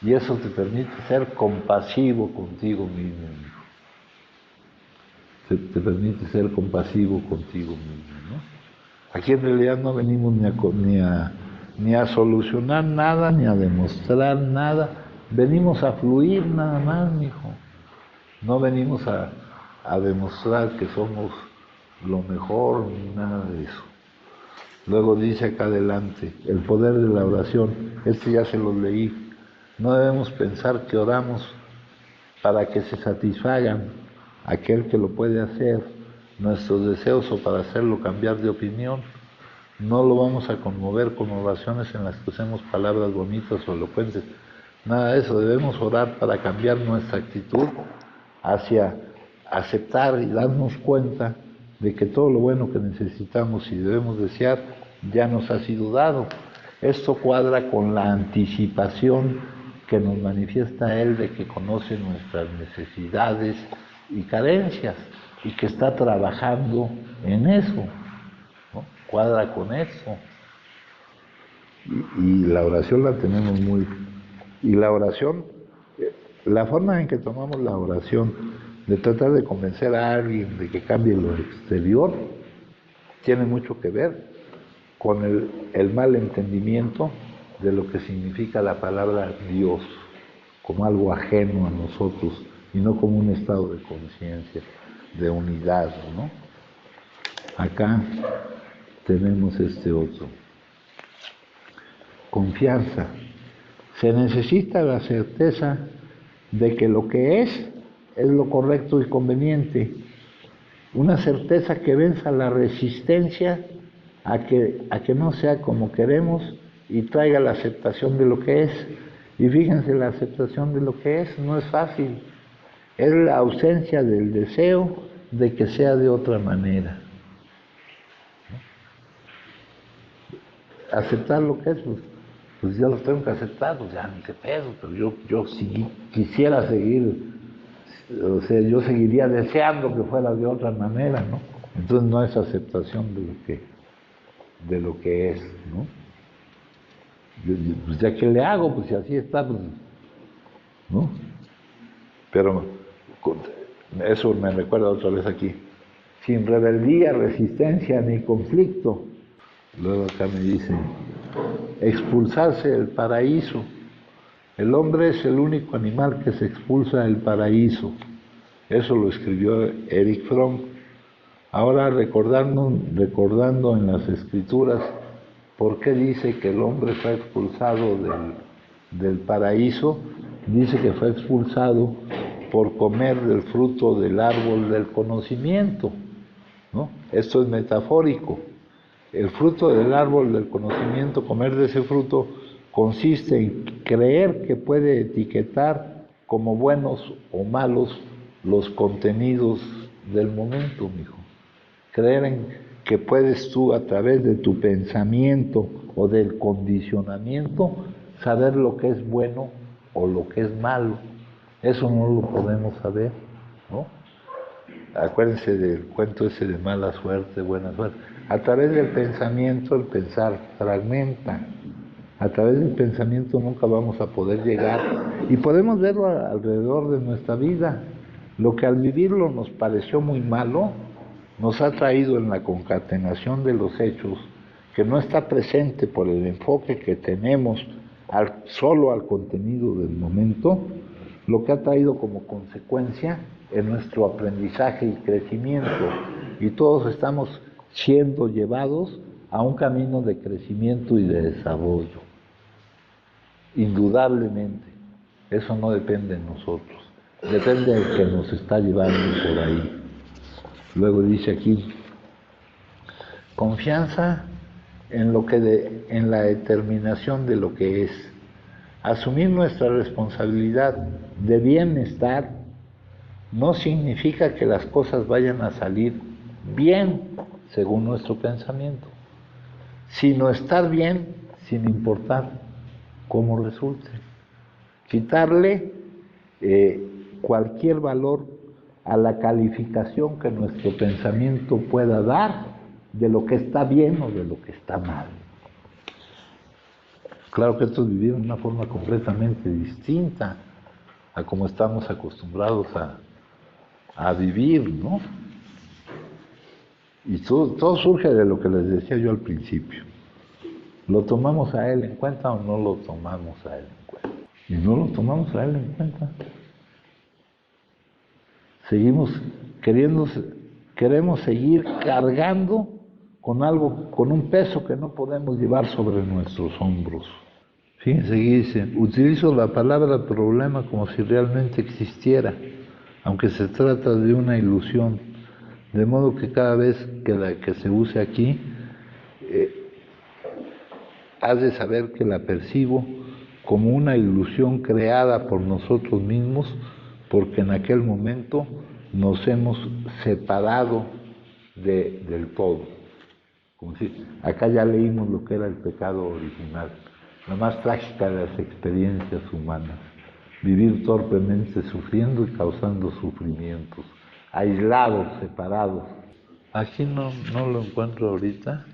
Y eso te permite ser compasivo contigo mismo, mijo. Te permite ser compasivo contigo mismo, ¿no? Aquí en realidad no venimos ni a solucionar nada, ni a demostrar nada. Venimos a fluir nada más, mijo. No venimos a demostrar que somos lo mejor, ni nada de eso. Luego dice acá adelante, el poder de la oración, ya se lo leí. No debemos pensar que oramos para que se satisfagan aquel que lo puede hacer, nuestros deseos o para hacerlo cambiar de opinión. No lo vamos a conmover con oraciones en las que usemos palabras bonitas o elocuentes. Nada de eso, debemos orar para cambiar nuestra actitud hacia aceptar y darnos cuenta de que todo lo bueno que necesitamos y debemos desear ya nos ha sido dado. Esto cuadra con la anticipación que nos manifiesta Él de que conoce nuestras necesidades y carencias y que está trabajando en eso, ¿no? Cuadra con eso. Y la oración la tenemos muy... Y la oración, la forma en que tomamos la oración, de tratar de convencer a alguien de que cambie lo exterior, tiene mucho que ver con el mal entendimiento de lo que significa la palabra Dios, como algo ajeno a nosotros y no como un estado de conciencia, de unidad, ¿no? Acá tenemos este otro. Confianza. Se necesita la certeza de que lo que es lo correcto y conveniente. Una certeza que venza la resistencia a que no sea como queremos y traiga la aceptación de lo que es. Y fíjense, la aceptación de lo que es no es fácil. Es la ausencia del deseo de que sea de otra manera. Aceptar lo que es, pues yo lo tengo que aceptar, pues ya ni qué pedo, pero yo si quisiera seguir, o sea, yo seguiría deseando que fuera de otra manera, ¿no? Entonces no es aceptación de lo que es, ¿no? Pues ya que le hago, pues si así está, pues, ¿no? Pero eso me recuerda otra vez aquí. Sin rebeldía, resistencia ni conflicto. Luego acá me dice, expulsarse del paraíso. El hombre es el único animal que se expulsa del paraíso. Eso lo escribió Erich Fromm. Ahora recordando en las escrituras por qué dice que el hombre fue expulsado del paraíso, dice que fue expulsado por comer del fruto del árbol del conocimiento, ¿no? Esto es metafórico. El fruto del árbol del conocimiento, comer de ese fruto, consiste en creer que puede etiquetar como buenos o malos los contenidos del momento, mijo. Creer en que puedes tú, a través de tu pensamiento o del condicionamiento, saber lo que es bueno o lo que es malo. Eso no lo podemos saber, ¿no? Acuérdense del cuento ese de mala suerte, buena suerte. A través del pensamiento, el pensar fragmenta. A través del pensamiento nunca vamos a poder llegar. Y podemos verlo alrededor de nuestra vida. Lo que al vivirlo nos pareció muy malo, nos ha traído en la concatenación de los hechos, que no está presente por el enfoque que tenemos solo al contenido del momento, lo que ha traído como consecuencia en nuestro aprendizaje y crecimiento. Y todos estamos siendo llevados a un camino de crecimiento y de desarrollo. Indudablemente, eso no depende de nosotros, depende del que nos está llevando por ahí. Luego dice aquí, confianza en la determinación de lo que es. Asumir nuestra responsabilidad de bienestar no significa que las cosas vayan a salir bien según nuestro pensamiento, sino estar bien sin importar cómo resulte. Quitarle cualquier valor a la calificación que nuestro pensamiento pueda dar de lo que está bien o de lo que está mal. Claro que esto es vivir de una forma completamente distinta a como estamos acostumbrados a vivir, ¿no? Y todo surge de lo que les decía yo al principio. ¿Lo tomamos a él en cuenta o no lo tomamos a él en cuenta? Y no lo tomamos a él en cuenta. Queremos seguir cargando con algo, con un peso que no podemos llevar sobre nuestros hombros. Fíjense, dice, utilizo la palabra problema como si realmente existiera, aunque se trata de una ilusión, de modo que cada vez que se use aquí, has de saber que la percibo como una ilusión creada por nosotros mismos, porque en aquel momento nos hemos separado del todo. Como si, acá ya leímos lo que era el pecado original, la más trágica de las experiencias humanas, vivir torpemente sufriendo y causando sufrimientos, aislados, separados. Aquí no lo encuentro ahorita,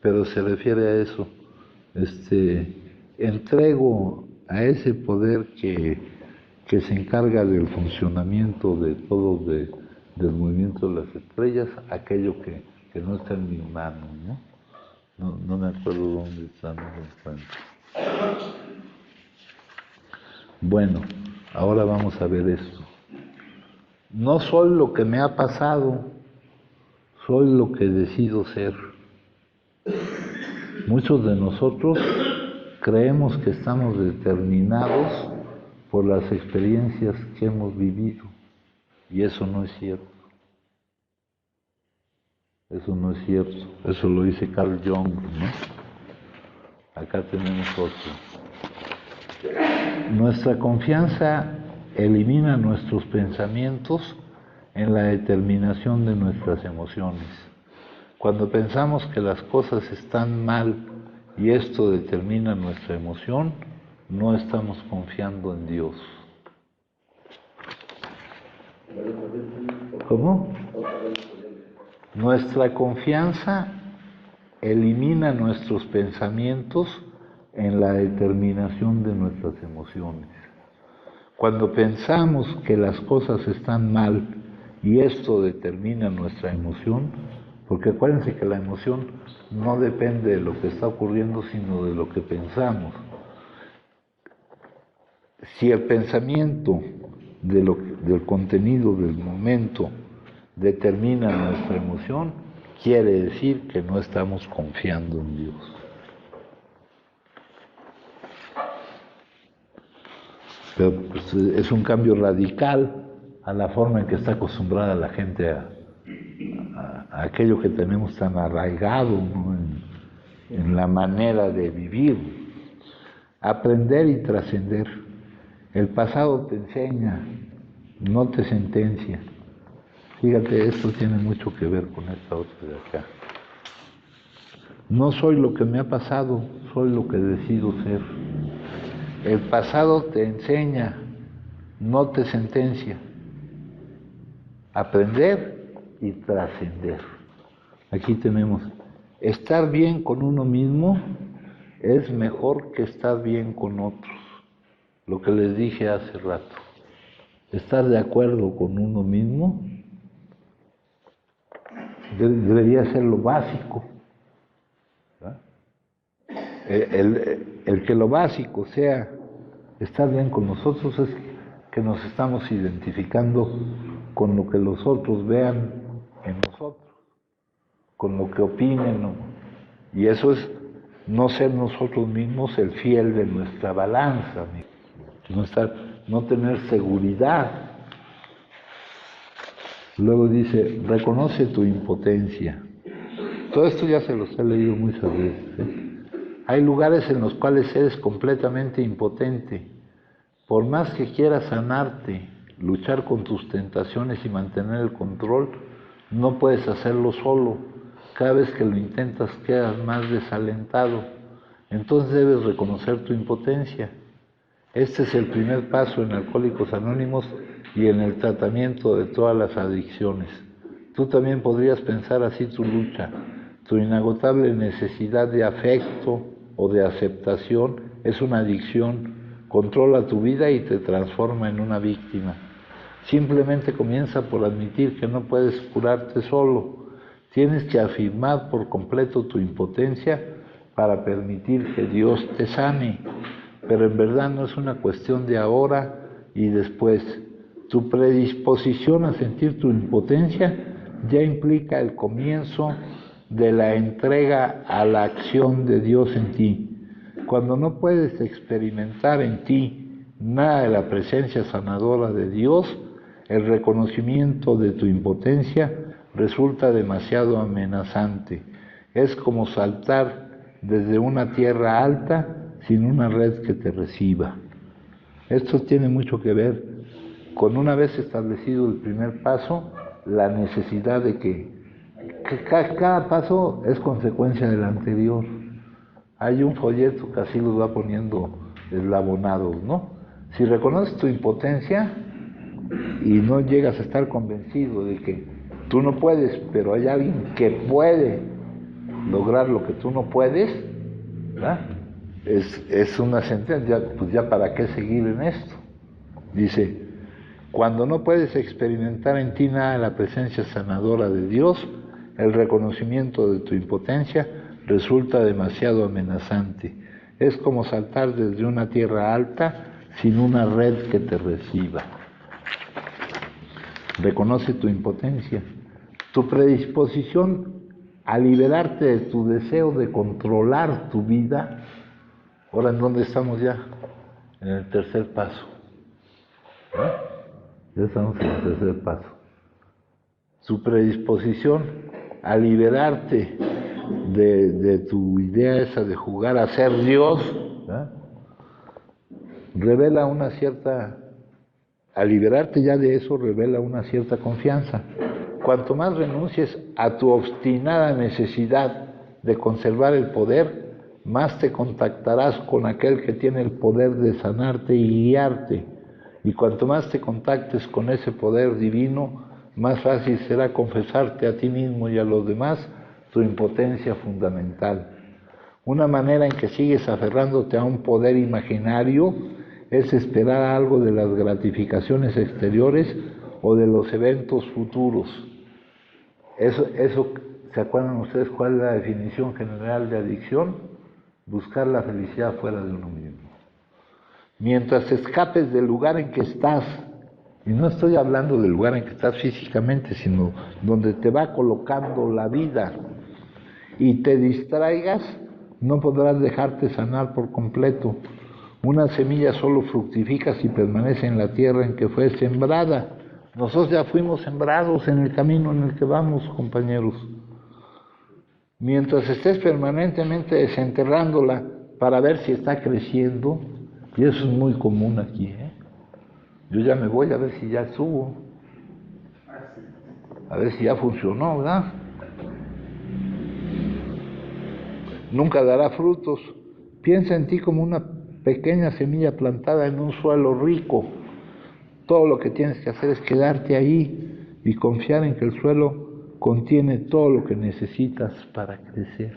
pero se refiere a eso. Entrego a ese poder que se encarga del funcionamiento de todo, del movimiento de las estrellas, aquello que no está en mi mano, ¿no? No me acuerdo dónde está, no lo encuentro. Bueno, ahora vamos a ver esto. No soy lo que me ha pasado, soy lo que decido ser. Muchos de nosotros creemos que estamos determinados por las experiencias que hemos vivido, y eso no es cierto. Eso no es cierto. Eso lo dice Carl Jung, ¿no? Acá tenemos otro. Nuestra confianza elimina nuestros pensamientos en la determinación de nuestras emociones. Cuando pensamos que las cosas están mal y esto determina nuestra emoción, no estamos confiando en Dios. ¿Cómo? Nuestra confianza elimina nuestros pensamientos en la determinación de nuestras emociones. Cuando pensamos que las cosas están mal y esto determina nuestra emoción, porque acuérdense que la emoción no depende de lo que está ocurriendo, sino de lo que pensamos. Si el pensamiento del contenido del momento determina nuestra emoción, quiere decir que no estamos confiando en Dios. Pero pues, es un cambio radical a la forma en que está acostumbrada la gente a aquello que tenemos tan arraigado, ¿no? en la manera de vivir. Aprender y trascender. El pasado te enseña, no te sentencia. Fíjate, esto tiene mucho que ver con esta otra de acá. No soy lo que me ha pasado, soy lo que decido ser. El pasado te enseña, no te sentencia. Aprender y trascender. Aquí tenemos, estar bien con uno mismo es mejor que estar bien con otros. Lo que les dije hace rato. Estar de acuerdo con uno mismo debería ser lo básico. El que lo básico sea estar bien con nosotros es que nos estamos identificando con lo que los otros vean en nosotros, con lo que opinen, ¿no? Y eso es no ser nosotros mismos el fiel de nuestra balanza, no tener seguridad. Luego dice, reconoce tu impotencia. Todo esto ya se los he leído muchas veces, ¿eh? Hay lugares en los cuales eres completamente impotente. Por más que quieras sanarte, luchar con tus tentaciones y mantener el control, no puedes hacerlo solo. Cada vez que lo intentas quedas más desalentado. Entonces debes reconocer tu impotencia. Este es el primer paso en Alcohólicos Anónimos y en el tratamiento de todas las adicciones. Tú también podrías pensar así tu lucha. Tu inagotable necesidad de afecto o de aceptación es una adicción. Controla tu vida y te transforma en una víctima. Simplemente comienza por admitir que no puedes curarte solo. Tienes que afirmar por completo tu impotencia para permitir que Dios te sane. Pero en verdad no es una cuestión de ahora y después. Tu predisposición a sentir tu impotencia ya implica el comienzo de la entrega a la acción de Dios en ti. Cuando no puedes experimentar en ti nada de la presencia sanadora de Dios, el reconocimiento de tu impotencia resulta demasiado amenazante. Es como saltar desde una tierra alta sin una red que te reciba. Esto tiene mucho que ver con, una vez establecido el primer paso, la necesidad de que cada paso es consecuencia del anterior. Hay un folleto que así los va poniendo eslabonados, ¿no? Si reconoces tu impotencia y no llegas a estar convencido de que tú no puedes, pero hay alguien que puede lograr lo que tú no puedes, ¿verdad? Es una sentencia, pues ya para qué seguir en esto. Dice, cuando no puedes experimentar en ti nada de la presencia sanadora de Dios, el reconocimiento de tu impotencia resulta demasiado amenazante. Es como saltar desde una tierra alta sin una red que te reciba. Reconoce tu impotencia. Tu predisposición a liberarte de tu deseo de controlar tu vida. Ahora, ¿en dónde estamos ya? En el tercer paso. Ya estamos en el tercer paso. Su predisposición a liberarte de tu idea esa de jugar a ser Dios, ¿verdad? Revela una cierta, al liberarte ya de eso, revela una cierta confianza. Cuanto más renuncies a tu obstinada necesidad de conservar el poder, más te contactarás con aquel que tiene el poder de sanarte y guiarte. Y cuanto más te contactes con ese poder divino, más fácil será confesarte a ti mismo y a los demás tu impotencia fundamental. Una manera en que sigues aferrándote a un poder imaginario es esperar algo de las gratificaciones exteriores o de los eventos futuros. Eso, ¿se acuerdan ustedes cuál es la definición general de adicción? Buscar la felicidad fuera de uno mismo. Mientras escapes del lugar en que estás, y no estoy hablando del lugar en que estás físicamente, sino donde te va colocando la vida, y te distraigas, no podrás dejarte sanar por completo. Una semilla solo fructifica si permanece en la tierra en que fue sembrada. Nosotros ya fuimos sembrados en el camino en el que vamos, compañeros. Mientras estés permanentemente desenterrándola para ver si está creciendo, y eso es muy común aquí, yo ya me voy a ver si ya subo, a ver si ya funcionó, ¿verdad? Nunca dará frutos. Piensa en ti como una pequeña semilla plantada en un suelo rico. Todo lo que tienes que hacer es quedarte ahí y confiar en que el suelo contiene todo lo que necesitas para crecer.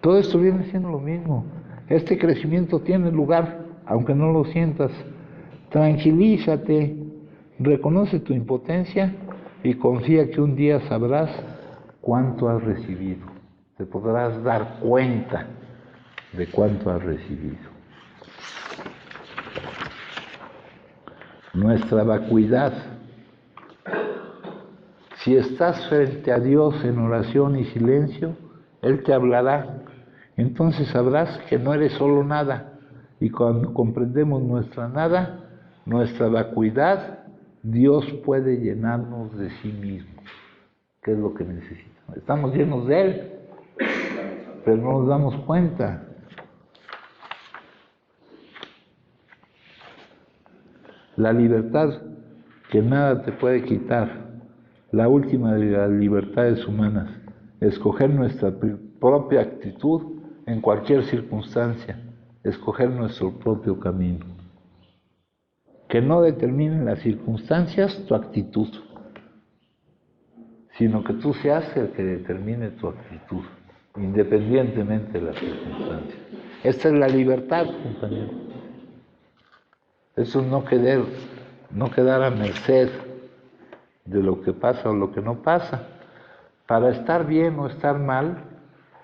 Todo esto viene siendo lo mismo. Este crecimiento tiene lugar, aunque no lo sientas. Tranquilízate, reconoce tu impotencia y confía que un día sabrás cuánto has recibido. Te podrás dar cuenta de cuánto has recibido. Nuestra vacuidad. Si estás frente a Dios en oración y silencio, Él te hablará. Entonces sabrás que no eres solo nada. Y cuando comprendemos nuestra nada, nuestra vacuidad, Dios puede llenarnos de sí mismo. ¿Qué es lo que necesitamos? Estamos llenos de Él, pero no nos damos cuenta. La libertad que nada te puede quitar, la última de las libertades humanas, escoger nuestra propia actitud en cualquier circunstancia, escoger nuestro propio camino. Que no determinen las circunstancias tu actitud, sino que tú seas el que determine tu actitud, independientemente de las circunstancias. Esta es la libertad, compañero. Eso es no quedar a merced de lo que pasa o lo que no pasa. Para estar bien o estar mal,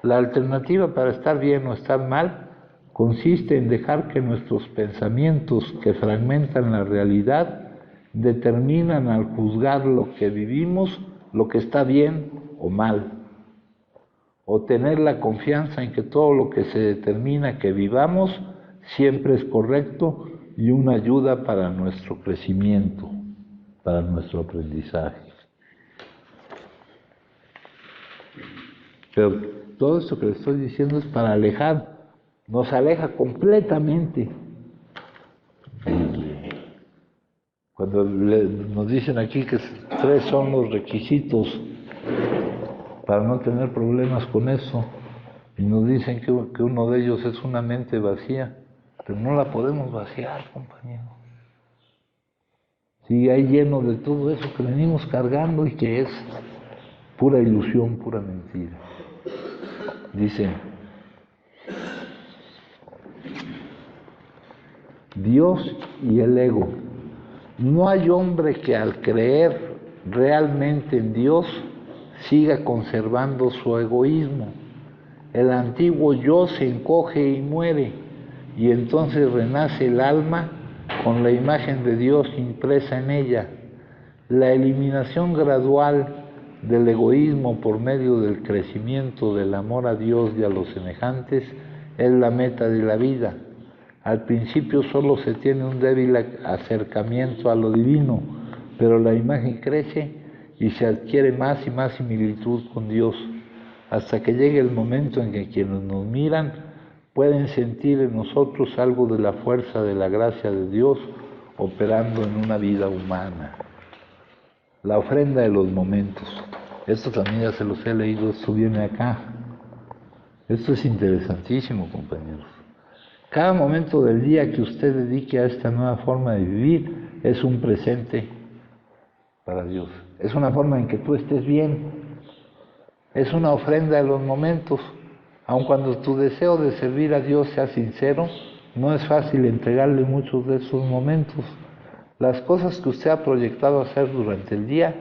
la alternativa para estar bien o estar mal consiste en dejar que nuestros pensamientos que fragmentan la realidad determinan al juzgar lo que vivimos, lo que está bien o mal. O tener la confianza en que todo lo que se determina que vivamos siempre es correcto y una ayuda para nuestro crecimiento, para nuestro aprendizaje. Pero todo esto que les estoy diciendo es para alejar, nos aleja completamente. Cuando nos dicen aquí que 3 son los requisitos para no tener problemas con eso, y nos dicen que uno de ellos es una mente vacía, pero no la podemos vaciar, compañero. Sigue ahí lleno de todo eso que venimos cargando y que es pura ilusión, pura mentira. Dice, Dios y el ego. No hay hombre que al creer realmente en Dios siga conservando su egoísmo. El antiguo yo se encoge y muere, y entonces renace el alma con la imagen de Dios impresa en ella. La eliminación gradual del egoísmo por medio del crecimiento del amor a Dios y a los semejantes es la meta de la vida. Al principio solo se tiene un débil acercamiento a lo divino, pero la imagen crece y se adquiere más y más similitud con Dios, hasta que llegue el momento en que quienes nos miran pueden sentir en nosotros algo de la fuerza de la gracia de Dios operando en una vida humana. La ofrenda de los momentos. Esto también ya se los he leído, esto viene acá. Esto es interesantísimo, compañeros. Cada momento del día que usted dedique a esta nueva forma de vivir es un presente para Dios. Es una forma en que tú estés bien. Es una ofrenda de los momentos. Aun cuando tu deseo de servir a Dios sea sincero, no es fácil entregarle muchos de esos momentos. Las cosas que usted ha proyectado hacer durante el día,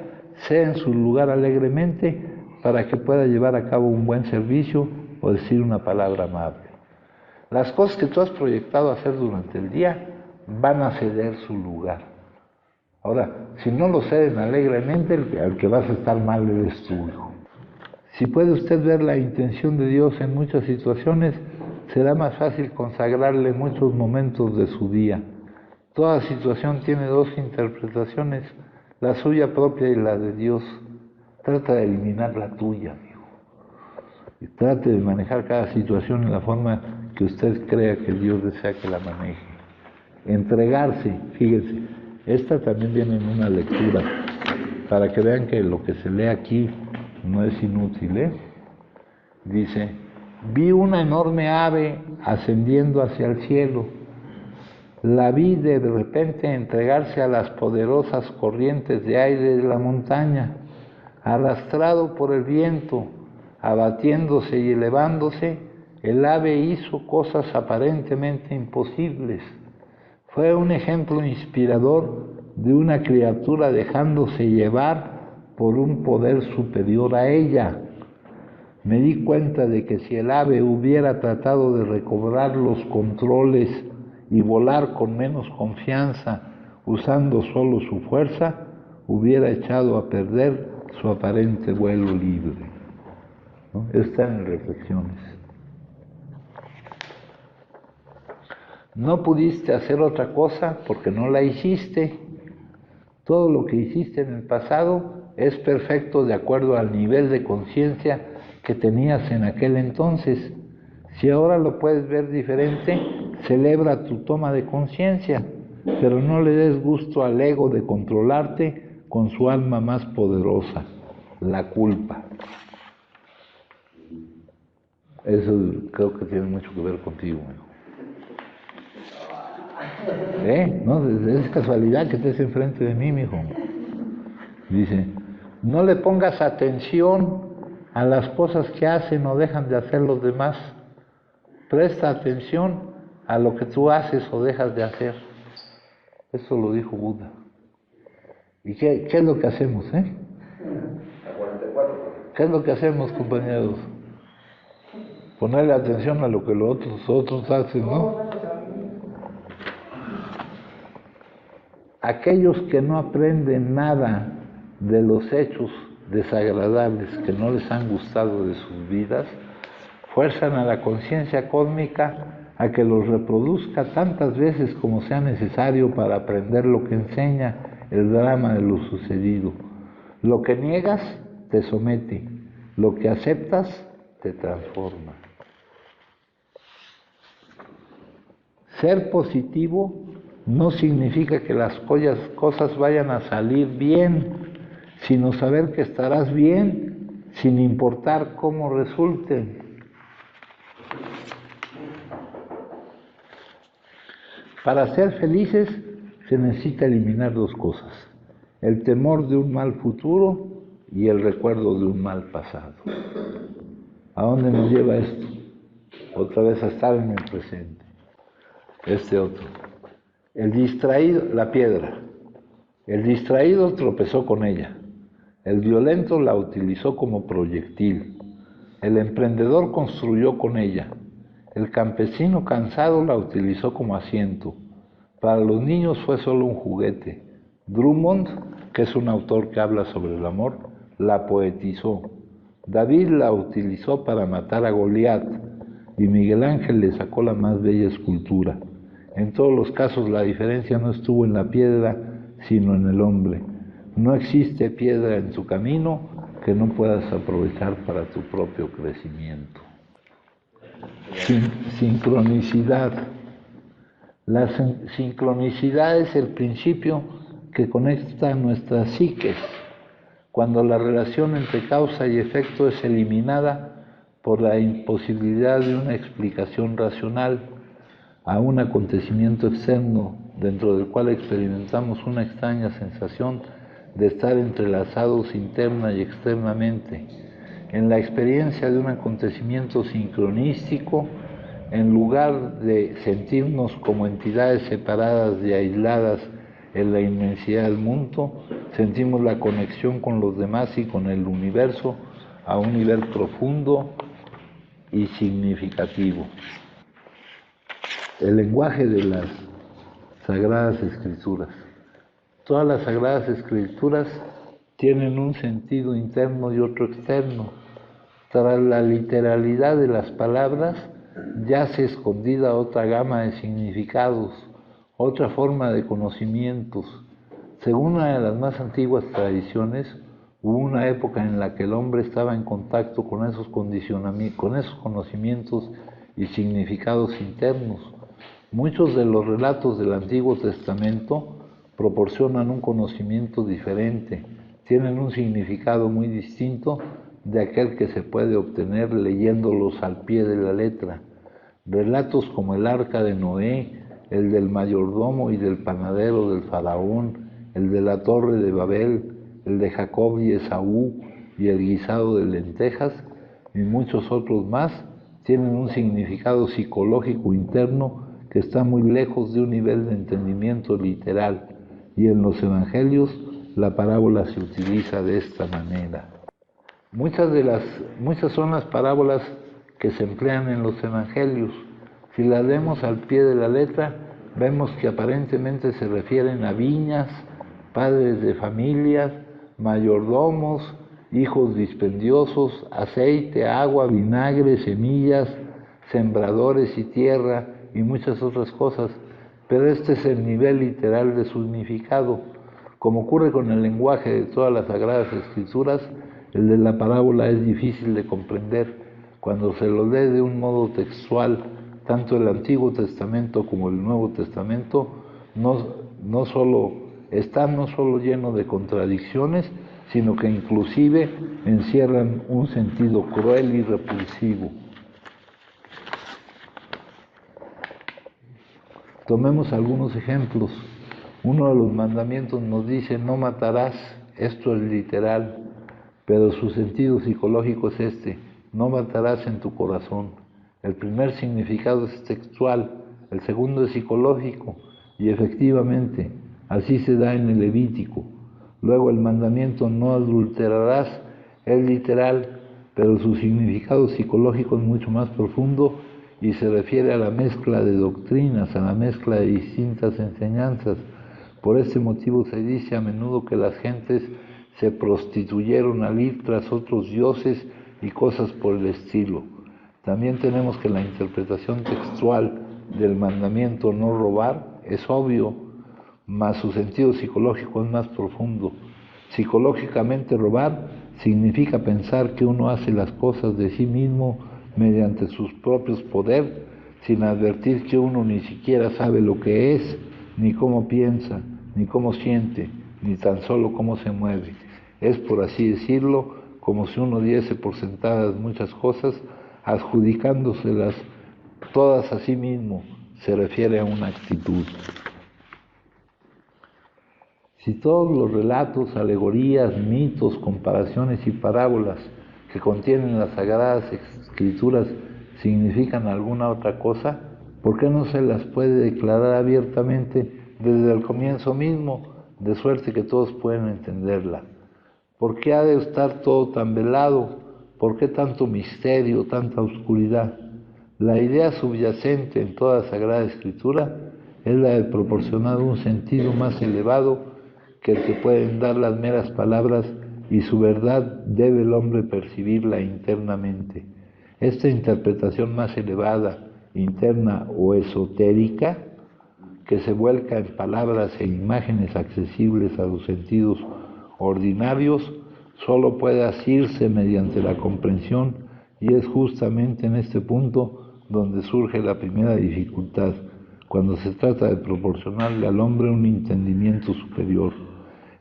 sea en su lugar alegremente para que pueda llevar a cabo un buen servicio o decir una palabra amable. Las cosas que tú has proyectado hacer durante el día van a ceder su lugar. Ahora, si no lo ceden alegremente, el que vas a estar mal eres tú, hijo. Si puede usted ver la intención de Dios en muchas situaciones, será más fácil consagrarle muchos momentos de su día. Toda situación tiene dos interpretaciones, la suya propia y la de Dios. Trata de eliminar la tuya, amigo. Y trate de manejar cada situación en la forma que usted crea que Dios desea que la maneje. Entregarse, fíjense, esta también viene en una lectura, para que vean que lo que se lee aquí no es inútil, ¿eh? Dice, vi una enorme ave ascendiendo hacia el cielo. La vi de repente entregarse a las poderosas corrientes de aire de la montaña, arrastrado por el viento, abatiéndose y elevándose, el ave hizo cosas aparentemente imposibles. Fue un ejemplo inspirador de una criatura dejándose llevar por un poder superior a ella. Me di cuenta de que si el ave hubiera tratado de recobrar los controles y volar con menos confianza, usando solo su fuerza, hubiera echado a perder su aparente vuelo libre. ¿No? Están en Reflexiones. No pudiste hacer otra cosa porque no la hiciste. Todo lo que hiciste en el pasado es perfecto de acuerdo al nivel de conciencia que tenías en aquel entonces. Si ahora lo puedes ver diferente, celebra tu toma de conciencia, pero no le des gusto al ego de controlarte con su alma más poderosa, la culpa. Eso creo que tiene mucho que ver contigo, hijo. No, es casualidad que estés enfrente de mí, mijo. Dice, no le pongas atención a las cosas que hacen o dejan de hacer los demás. Presta atención a lo que tú haces o dejas de hacer. Eso lo dijo Buda. ¿Y qué es lo que hacemos, ¿Qué es lo que hacemos, compañeros? Ponerle atención a lo que los otros hacen, ¿no? Aquellos que no aprenden nada de los hechos desagradables que no les han gustado de sus vidas, fuerzan a la conciencia cósmica a que los reproduzca tantas veces como sea necesario para aprender lo que enseña el drama de lo sucedido. Lo que niegas te somete, lo que aceptas te transforma. Ser positivo no significa que las cosas vayan a salir bien, sino saber que estarás bien sin importar cómo resulten. Para ser felices se necesita eliminar dos cosas: el temor de un mal futuro y el recuerdo de un mal pasado. ¿A dónde nos lleva esto? Otra vez a estar en el presente. Este otro. El distraído, la piedra. El distraído tropezó con ella. El violento la utilizó como proyectil. El emprendedor construyó con ella. El campesino cansado la utilizó como asiento. Para los niños fue solo un juguete. Drummond, que es un autor que habla sobre el amor, la poetizó. David la utilizó para matar a Goliat y Miguel Ángel le sacó la más bella escultura. En todos los casos la diferencia no estuvo en la piedra, sino en el hombre. No existe piedra en tu camino que no puedas aprovechar para tu propio crecimiento. Sincronicidad. La sincronicidad es el principio que conecta nuestras psiques, cuando la relación entre causa y efecto es eliminada por la imposibilidad de una explicación racional a un acontecimiento externo, dentro del cual experimentamos una extraña sensación de estar entrelazados interna y externamente. En la experiencia de un acontecimiento sincronístico, en lugar de sentirnos como entidades separadas y aisladas en la inmensidad del mundo, sentimos la conexión con los demás y con el universo a un nivel profundo y significativo. El lenguaje de las Sagradas Escrituras. Todas las Sagradas Escrituras tienen un sentido interno y otro externo. Tras la literalidad de las palabras, yace escondida otra gama de significados, otra forma de conocimientos. Según una de las más antiguas tradiciones, hubo una época en la que el hombre estaba en contacto con esos conocimientos y significados internos. Muchos de los relatos del Antiguo Testamento proporcionan un conocimiento diferente, tienen un significado muy distinto de aquel que se puede obtener leyéndolos al pie de la letra. Relatos como el arca de Noé, el del mayordomo y del panadero del faraón, el de la torre de Babel, el de Jacob y Esaú y el guisado de lentejas, y muchos otros más, tienen un significado psicológico interno que está muy lejos de un nivel de entendimiento literal, y en los evangelios la parábola se utiliza de esta manera. Muchas son las parábolas que se emplean en los evangelios. Si las leemos al pie de la letra, vemos que aparentemente se refieren a viñas, padres de familias, mayordomos, hijos dispendiosos, aceite, agua, vinagre, semillas, sembradores y tierra y muchas otras cosas, pero este es el nivel literal de su significado. Como ocurre con el lenguaje de todas las Sagradas Escrituras, el de la parábola es difícil de comprender. Cuando se lo lee de un modo textual, tanto el Antiguo Testamento como el Nuevo Testamento no solo lleno de contradicciones, sino que inclusive encierran un sentido cruel y repulsivo. Tomemos algunos ejemplos. Uno de los mandamientos nos dice: no matarás. Esto es literal, pero su sentido psicológico es este: no matarás en tu corazón. El primer significado es textual, el segundo es psicológico, y efectivamente así se da en el Levítico. Luego el mandamiento no adulterarás es literal, pero su significado psicológico es mucho más profundo y se refiere a la mezcla de doctrinas, a la mezcla de distintas enseñanzas. Por este motivo se dice a menudo que las gentes se prostituyeron al ir tras otros dioses y cosas por el estilo. También tenemos que la interpretación textual del mandamiento no robar es obvio, mas su sentido psicológico es más profundo. Psicológicamente, robar significa pensar que uno hace las cosas de sí mismo mediante sus propios poderes, sin advertir que uno ni siquiera sabe lo que es, ni cómo piensa, ni cómo siente, ni tan solo cómo se mueve. Es, por así decirlo, como si uno diese por sentadas muchas cosas, adjudicándoselas todas a sí mismo. Se refiere a una actitud. Si todos los relatos, alegorías, mitos, comparaciones y parábolas que contienen las Sagradas Escrituras significan alguna otra cosa, ¿por qué no se las puede declarar abiertamente desde el comienzo mismo, de suerte que todos pueden entenderla? ¿Por qué ha de estar todo tan velado? ¿Por qué tanto misterio, tanta oscuridad? La idea subyacente en toda Sagrada Escritura es la de proporcionar un sentido más elevado que el que pueden dar las meras palabras y su verdad debe el hombre percibirla internamente. Esta interpretación más elevada, interna o esotérica, que se vuelca en palabras e imágenes accesibles a los sentidos ordinarios, solo puede asirse mediante la comprensión, y es justamente en este punto donde surge la primera dificultad, cuando se trata de proporcionarle al hombre un entendimiento superior.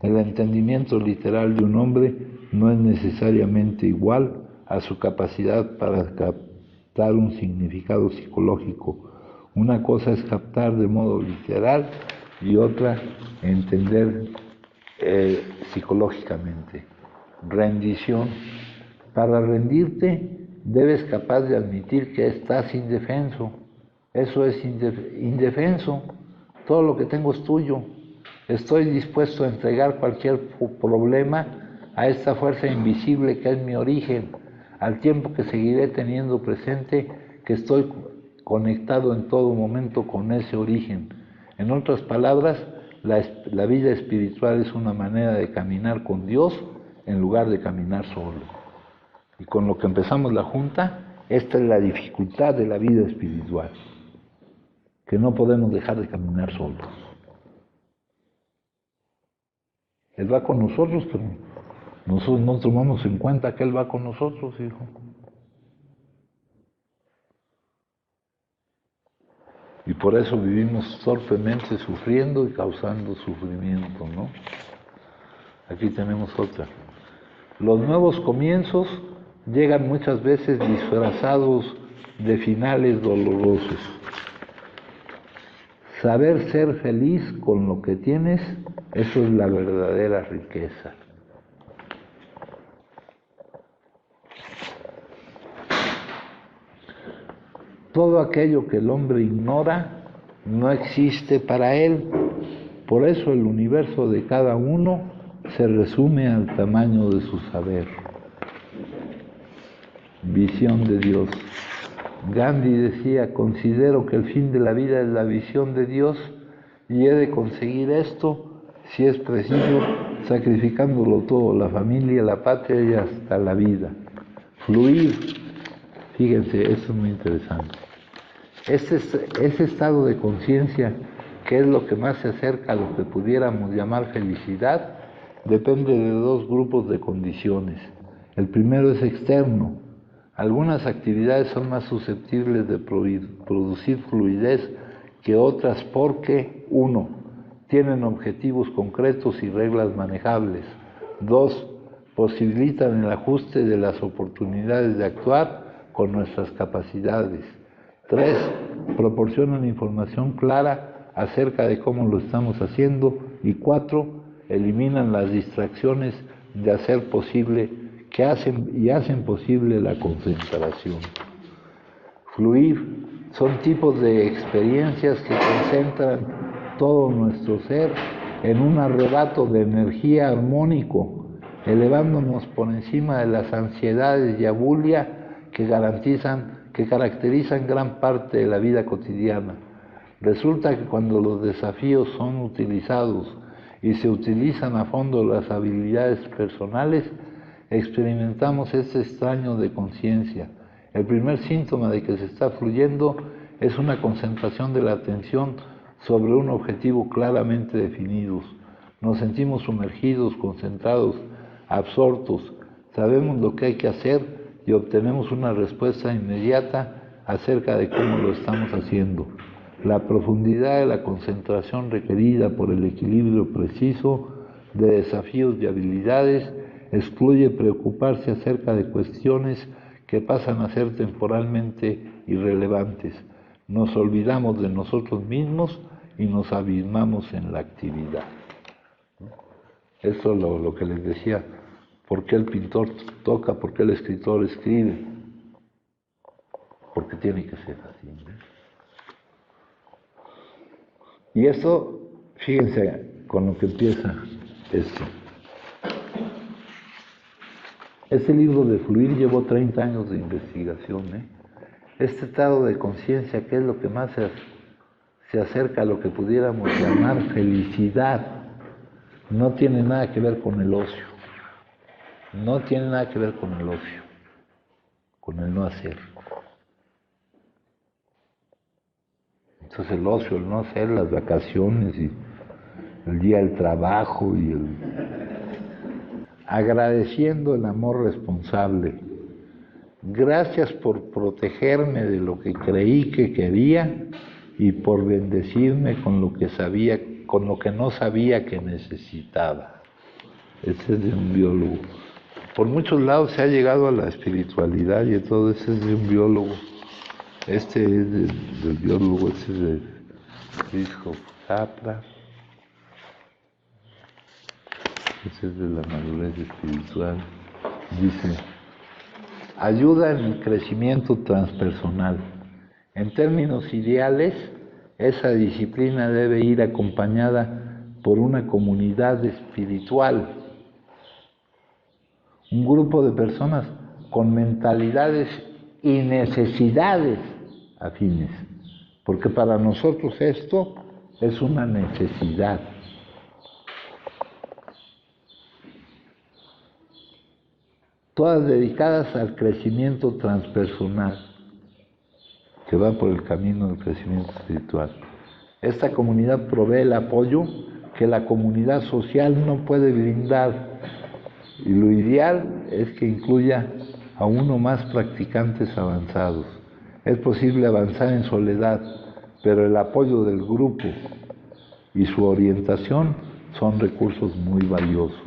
El entendimiento literal de un hombre no es necesariamente igual a su capacidad para captar un significado psicológico. Una cosa es captar de modo literal y otra entender psicológicamente. Rendición. Para rendirte debes capaz de admitir que estás indefenso. Eso es indefenso. Todo lo que tengo es tuyo. Estoy dispuesto a entregar cualquier problema a esta fuerza invisible que es mi origen, al tiempo que seguiré teniendo presente que estoy conectado en todo momento con ese origen. En otras palabras, la vida espiritual es una manera de caminar con Dios en lugar de caminar solo. Y con lo que empezamos la junta, esta es la dificultad de la vida espiritual, que no podemos dejar de caminar solos. Él va con nosotros, pero nosotros no tomamos en cuenta que Él va con nosotros, hijo. Y por eso vivimos torpemente sufriendo y causando sufrimiento, ¿no? Aquí tenemos otra. Los nuevos comienzos llegan muchas veces disfrazados de finales dolorosos. Saber ser feliz con lo que tienes, eso es la verdadera riqueza. Todo aquello que el hombre ignora no existe para él. Por eso el universo de cada uno se resume al tamaño de su saber. Visión de Dios. Gandhi decía: considero que el fin de la vida es la visión de Dios y he de conseguir esto, si es preciso, sacrificándolo todo, la familia, la patria y hasta la vida. Fluir. Fíjense, esto es muy interesante. Ese estado de conciencia, que es lo que más se acerca a lo que pudiéramos llamar felicidad, depende de dos grupos de condiciones. El primero es externo. Algunas actividades son más susceptibles de producir fluidez que otras porque, 1, tienen objetivos concretos y reglas manejables. 2, posibilitan el ajuste de las oportunidades de actuar con nuestras capacidades. 3, proporcionan información clara acerca de cómo lo estamos haciendo. Y 4, eliminan las distracciones de hacer posible, que hacen posible la concentración. Fluir son tipos de experiencias que concentran todo nuestro ser en un arrebato de energía armónico, elevándonos por encima de las ansiedades y abulia que caracterizan gran parte de la vida cotidiana. Resulta que cuando los desafíos son utilizados y se utilizan a fondo las habilidades personales, experimentamos este extraño de conciencia. El primer síntoma de que se está fluyendo es una concentración de la atención sobre un objetivo claramente definido. Nos sentimos sumergidos, concentrados, absortos, sabemos lo que hay que hacer y obtenemos una respuesta inmediata acerca de cómo lo estamos haciendo. La profundidad de la concentración requerida por el equilibrio preciso de desafíos y habilidades excluye preocuparse acerca de cuestiones que pasan a ser temporalmente irrelevantes. Nos olvidamos de nosotros mismos y nos abismamos en la actividad. Esto es lo que les decía. ¿Por qué el pintor toca? ¿Por qué el escritor escribe? Porque tiene que ser así, ¿no? Y esto, fíjense con lo que empieza esto. Este libro de Fluir llevó 30 años de investigación. Este estado de conciencia, que es lo que más se acerca a lo que pudiéramos llamar felicidad, no tiene nada que ver con el ocio. no tiene nada que ver con el ocio, con el no hacer. Entonces el ocio, el no hacer, las vacaciones y el día del trabajo y agradeciendo el amor responsable. Gracias por protegerme de lo que creí que quería y por bendecirme con lo que sabía, con lo que no sabía que necesitaba. Ese es de un biólogo. Por muchos lados se ha llegado a la espiritualidad y todo eso es de un biólogo. Este es del biólogo, este es de Francisco Capra. Ese es de la madurez espiritual. Dice, ayuda en el crecimiento transpersonal. En términos ideales, esa disciplina debe ir acompañada por una comunidad espiritual, un grupo de personas con mentalidades y necesidades afines, porque para nosotros esto es una necesidad. Todas dedicadas al crecimiento transpersonal, que va por el camino del crecimiento espiritual. Esta comunidad provee el apoyo que la comunidad social no puede brindar, y lo ideal es que incluya a uno más practicantes avanzados. Es posible avanzar en soledad, pero el apoyo del grupo y su orientación son recursos muy valiosos.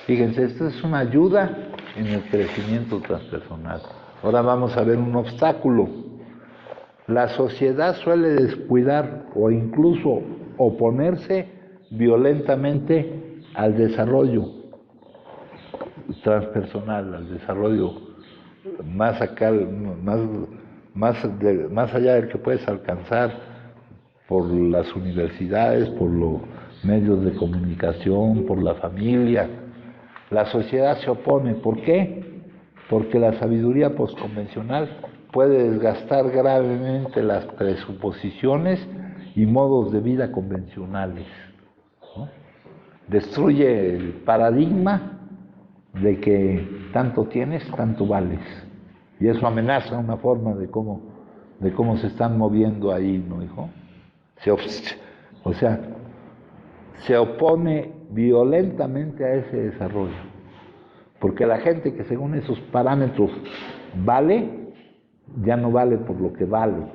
Fíjense, esto es una ayuda en el crecimiento transpersonal. Ahora vamos a ver un obstáculo. La sociedad suele descuidar o incluso oponerse violentamente al desarrollo transpersonal, al desarrollo más allá del que puedes alcanzar por las universidades, por los medios de comunicación, por la familia. La sociedad se opone. ¿Por qué? Porque la sabiduría postconvencional puede desgastar gravemente las presuposiciones y modos de vida convencionales, ¿no? Destruye el paradigma de que tanto tienes, tanto vales. Y eso amenaza una forma de cómo se están moviendo ahí, ¿no, hijo? Se opone violentamente a ese desarrollo. Porque la gente que según esos parámetros vale, ya no vale por lo que vale.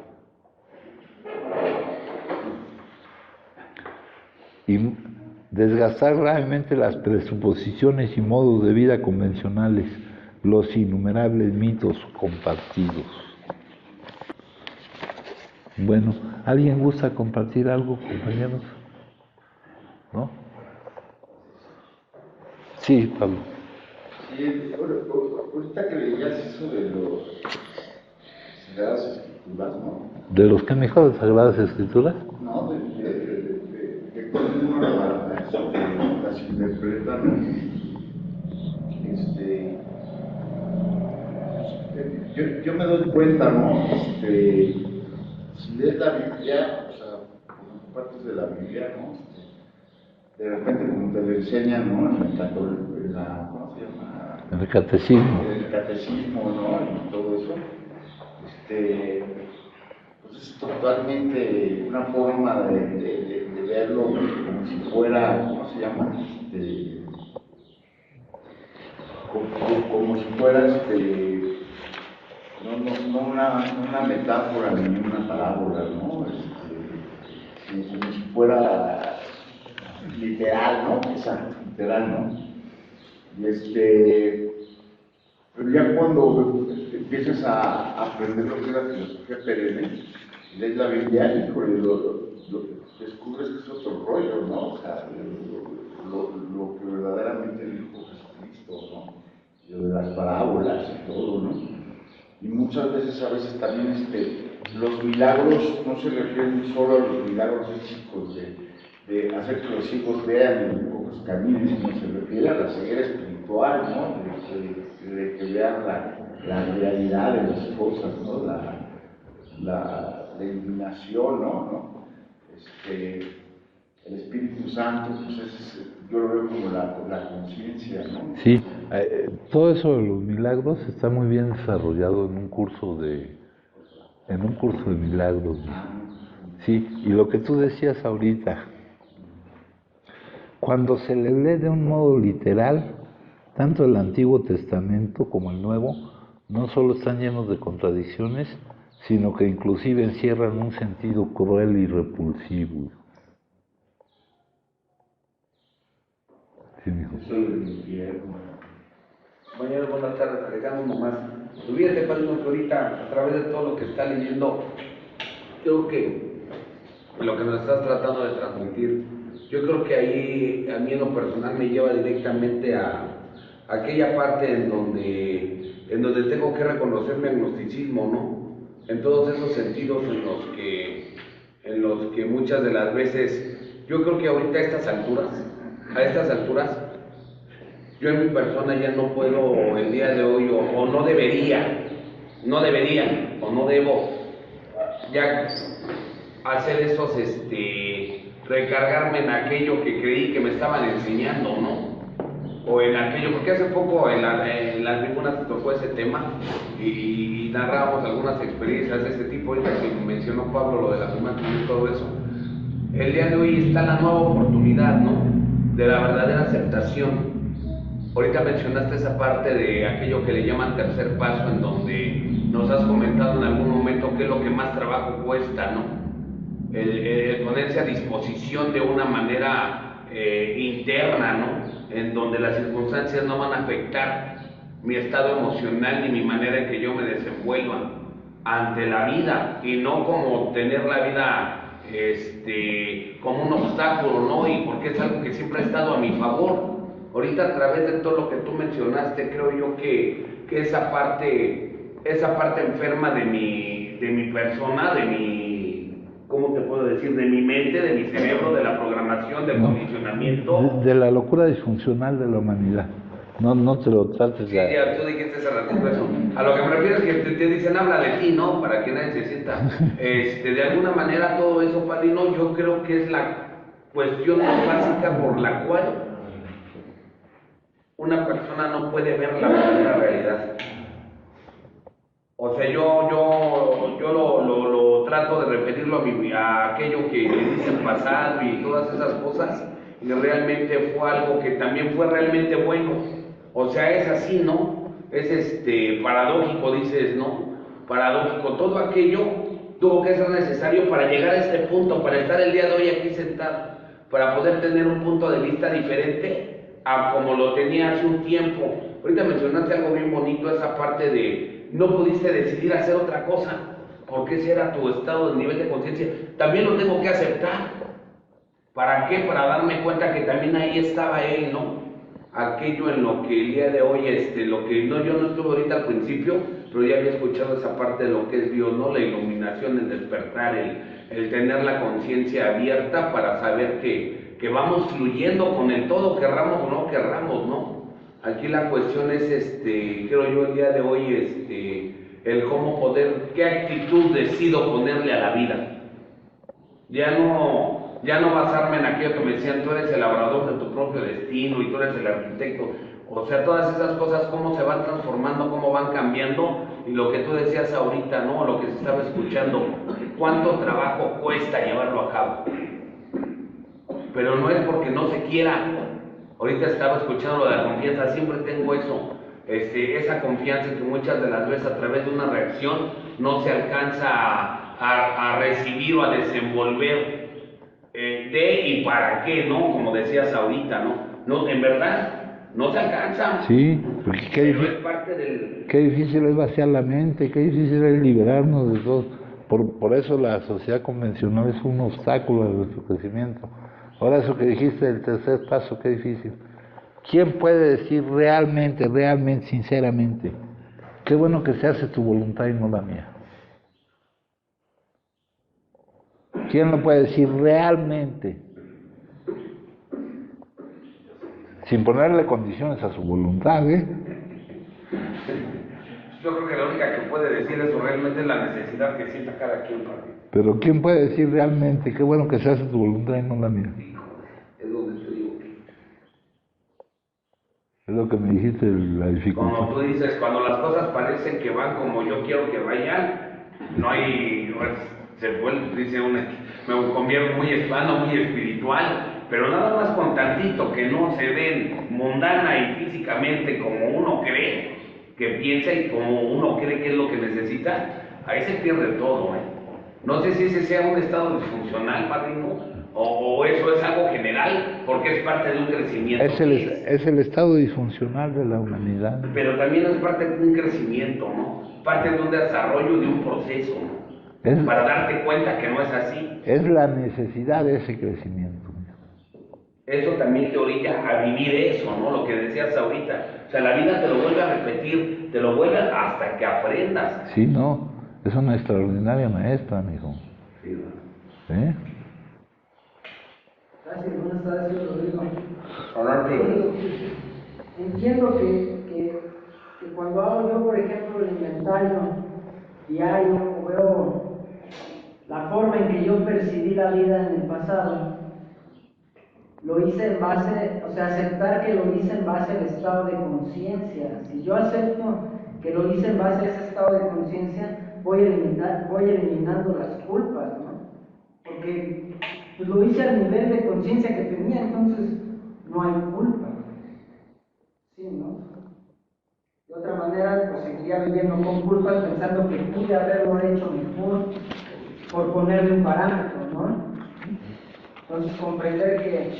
Y desgastar gravemente las presuposiciones y modos de vida convencionales, los innumerables mitos compartidos. Bueno, ¿alguien gusta compartir algo, compañeros? ¿No? Sí, Pablo. Sí, ahorita que leías eso de los Sagradas Escrituras, ¿no? ¿De los qué mejor? ¿Sagradas Escrituras? No, de cómo uno las interpreta, ¿no? Yo me doy cuenta, ¿no? Si lees la Biblia, o sea, partes de la Biblia, ¿no? De repente, como te lo enseñan, ¿no? ¿Cómo se llama? En el catecismo. En el catecismo, ¿no? Y todo eso. Pues es totalmente una forma de verlo como si fuera, ¿cómo se llama? Como si fuera, no una metáfora ni una parábola, ¿no? Como si fuera literal, ¿no? Exacto, literal, ¿no? Y pero ya cuando empiezas a aprender lo que es la filosofía perenne, lees la Biblia, híjole, descubres que es otro rollo, ¿no? O sea, lo que verdaderamente dijo Jesucristo, ¿no? Y lo de las parábolas y todo, ¿no? Y muchas veces, también los milagros no se refieren solo a los milagros físicos de hacer que los hijos vean y pocos caminen, sino se refiere a la ceguera espiritual, ¿no? De que vean la realidad de las cosas, ¿no? La iluminación, ¿no? el Espíritu Santo, pues yo lo veo como la conciencia, ¿no? Sí, todo eso de los milagros está muy bien desarrollado en un curso de milagros. Sí, y lo que tú decías ahorita, cuando se le lee de un modo literal, tanto el Antiguo Testamento como el Nuevo, no solo están llenos de contradicciones, sino que inclusive encierran un sentido cruel y repulsivo. Sí, mijo. Mañana, buenas tardes, Alejandro nomás. Olvídate, padrino, que ahorita, a través de todo lo que está leyendo, creo que lo que nos estás tratando de transmitir, yo creo que ahí, a mí en lo personal, me lleva directamente a aquella parte en donde tengo que reconocer mi agnosticismo, ¿no? En todos esos sentidos en los que muchas de las veces, yo creo que ahorita a estas alturas, yo en mi persona ya no puedo el día de hoy, o no debería, o no debo ya hacer esos, recargarme en aquello que creí que me estaban enseñando, ¿no? O en aquello, porque hace poco en las tribunas tocó ese tema y narrábamos algunas experiencias de ese tipo, ahorita que mencionó Pablo lo de la primera y todo eso. El día de hoy está la nueva oportunidad, ¿no? De la verdadera aceptación. Ahorita mencionaste esa parte de aquello que le llaman tercer paso, en donde nos has comentado en algún momento qué es lo que más trabajo cuesta, ¿no? El ponerse a disposición de una manera interna, ¿no? En donde las circunstancias no van a afectar mi estado emocional ni mi manera en que yo me desenvuelva ante la vida, y no como tener la vida como un obstáculo, ¿no? Y porque es algo que siempre ha estado a mi favor. Ahorita, a través de todo lo que tú mencionaste, creo yo que esa parte enferma de mi persona, de mi, ¿cómo te puedo decir? De mi mente, de mi cerebro, de la programación, del condicionamiento. De la locura disfuncional de la humanidad. No te lo trates de... Sí, ya tú dijiste hace ratito eso. A lo que me refiero es que te dicen, habla de ti, ¿no? Para que nadie se sienta. De alguna manera todo eso, padrino, yo creo que es la cuestión más básica por la cual una persona no puede ver la verdadera realidad. O sea, yo lo trato de referirlo a aquello que le dicen pasado y todas esas cosas, y realmente fue algo que también fue realmente bueno. O sea, es así, ¿no? Es paradójico, dices, ¿no? Paradójico. Todo aquello tuvo que ser necesario para llegar a este punto, para estar el día de hoy aquí sentado, para poder tener un punto de vista diferente a como lo tenía hace un tiempo. Ahorita mencionaste algo bien bonito, esa parte de no pudiste decidir hacer otra cosa, porque ese era tu estado de nivel de conciencia. También lo tengo que aceptar. ¿Para qué? Para darme cuenta que también ahí estaba él, ¿no? Aquello en lo que el día de hoy, lo que no, yo no estuve ahorita al principio, pero ya había escuchado esa parte de lo que es Dios, ¿no? La iluminación, el despertar, el tener la conciencia abierta para saber que vamos fluyendo con el todo, querramos o no querramos, ¿no? Aquí la cuestión es, creo yo el día de hoy, el cómo poder, qué actitud decido ponerle a la vida. Ya no basarme en aquello que me decían, tú eres el labrador de tu propio destino y tú eres el arquitecto. O sea, todas esas cosas, cómo se van transformando, cómo van cambiando, y lo que tú decías ahorita, ¿no? Lo que se estaba escuchando, cuánto trabajo cuesta llevarlo a cabo. Pero no es porque no se quiera. Ahorita estaba escuchando lo de la confianza, siempre tengo eso, esa confianza que muchas de las veces a través de una reacción no se alcanza a recibir o a desenvolver de y para qué, ¿no? Como decías ahorita, ¿no? En verdad, no se alcanza. Sí, porque qué difícil es vaciar la mente, qué difícil es liberarnos de todo. Por eso la sociedad convencional es un obstáculo a nuestro crecimiento. Ahora eso que dijiste del tercer paso, qué difícil. ¿Quién puede decir realmente, sinceramente, qué bueno que se hace tu voluntad y no la mía? ¿Quién lo puede decir realmente? Sin ponerle condiciones a su voluntad, ¿eh? Yo creo que la única que puede decir eso realmente es la necesidad que sienta cada quien. Pero ¿quién puede decir realmente qué bueno que se hace tu voluntad y no la mía? Es lo que me dijiste, la dificultad. Como tú dices, cuando las cosas parecen que van como yo quiero que vayan, no hay, se vuelve, dice me convierto muy hispano, muy espiritual, pero nada más con tantito que no se ven mundana y físicamente como uno cree que piensa y como uno cree que es lo que necesita, ahí se pierde todo, ¿eh? No sé si ese sea un estado disfuncional, padrino, o eso es algo general, porque es parte de un crecimiento. Es el estado disfuncional de la humanidad. Pero también es parte de un crecimiento, ¿no? Parte de un desarrollo, de un proceso, ¿no? Para darte cuenta que no es así. Es la necesidad de ese crecimiento. Eso también te orilla a vivir eso, ¿no? Lo que decías ahorita. O sea, la vida te lo vuelve a repetir, te lo vuelve hasta que aprendas. Sí, no, es una extraordinaria maestra, amigo. Sí, ¿no? ¿Eh? Gracias, buenas tardes, Rodrigo. Rodrigo. Entiendo que cuando hago yo, por ejemplo, el inventario diario, o veo la forma en que yo percibí la vida en el pasado, lo hice en base, o sea, aceptar que lo hice en base al estado de conciencia. Si yo acepto que lo hice en base a ese estado de conciencia, voy eliminando las culpas, ¿no? Porque pues lo hice al nivel de conciencia que tenía, entonces no hay culpa. Sí, ¿no? De otra manera, pues seguiría viviendo con culpas pensando que pude haberlo hecho mejor por ponerle un parámetro, ¿no? Entonces comprender que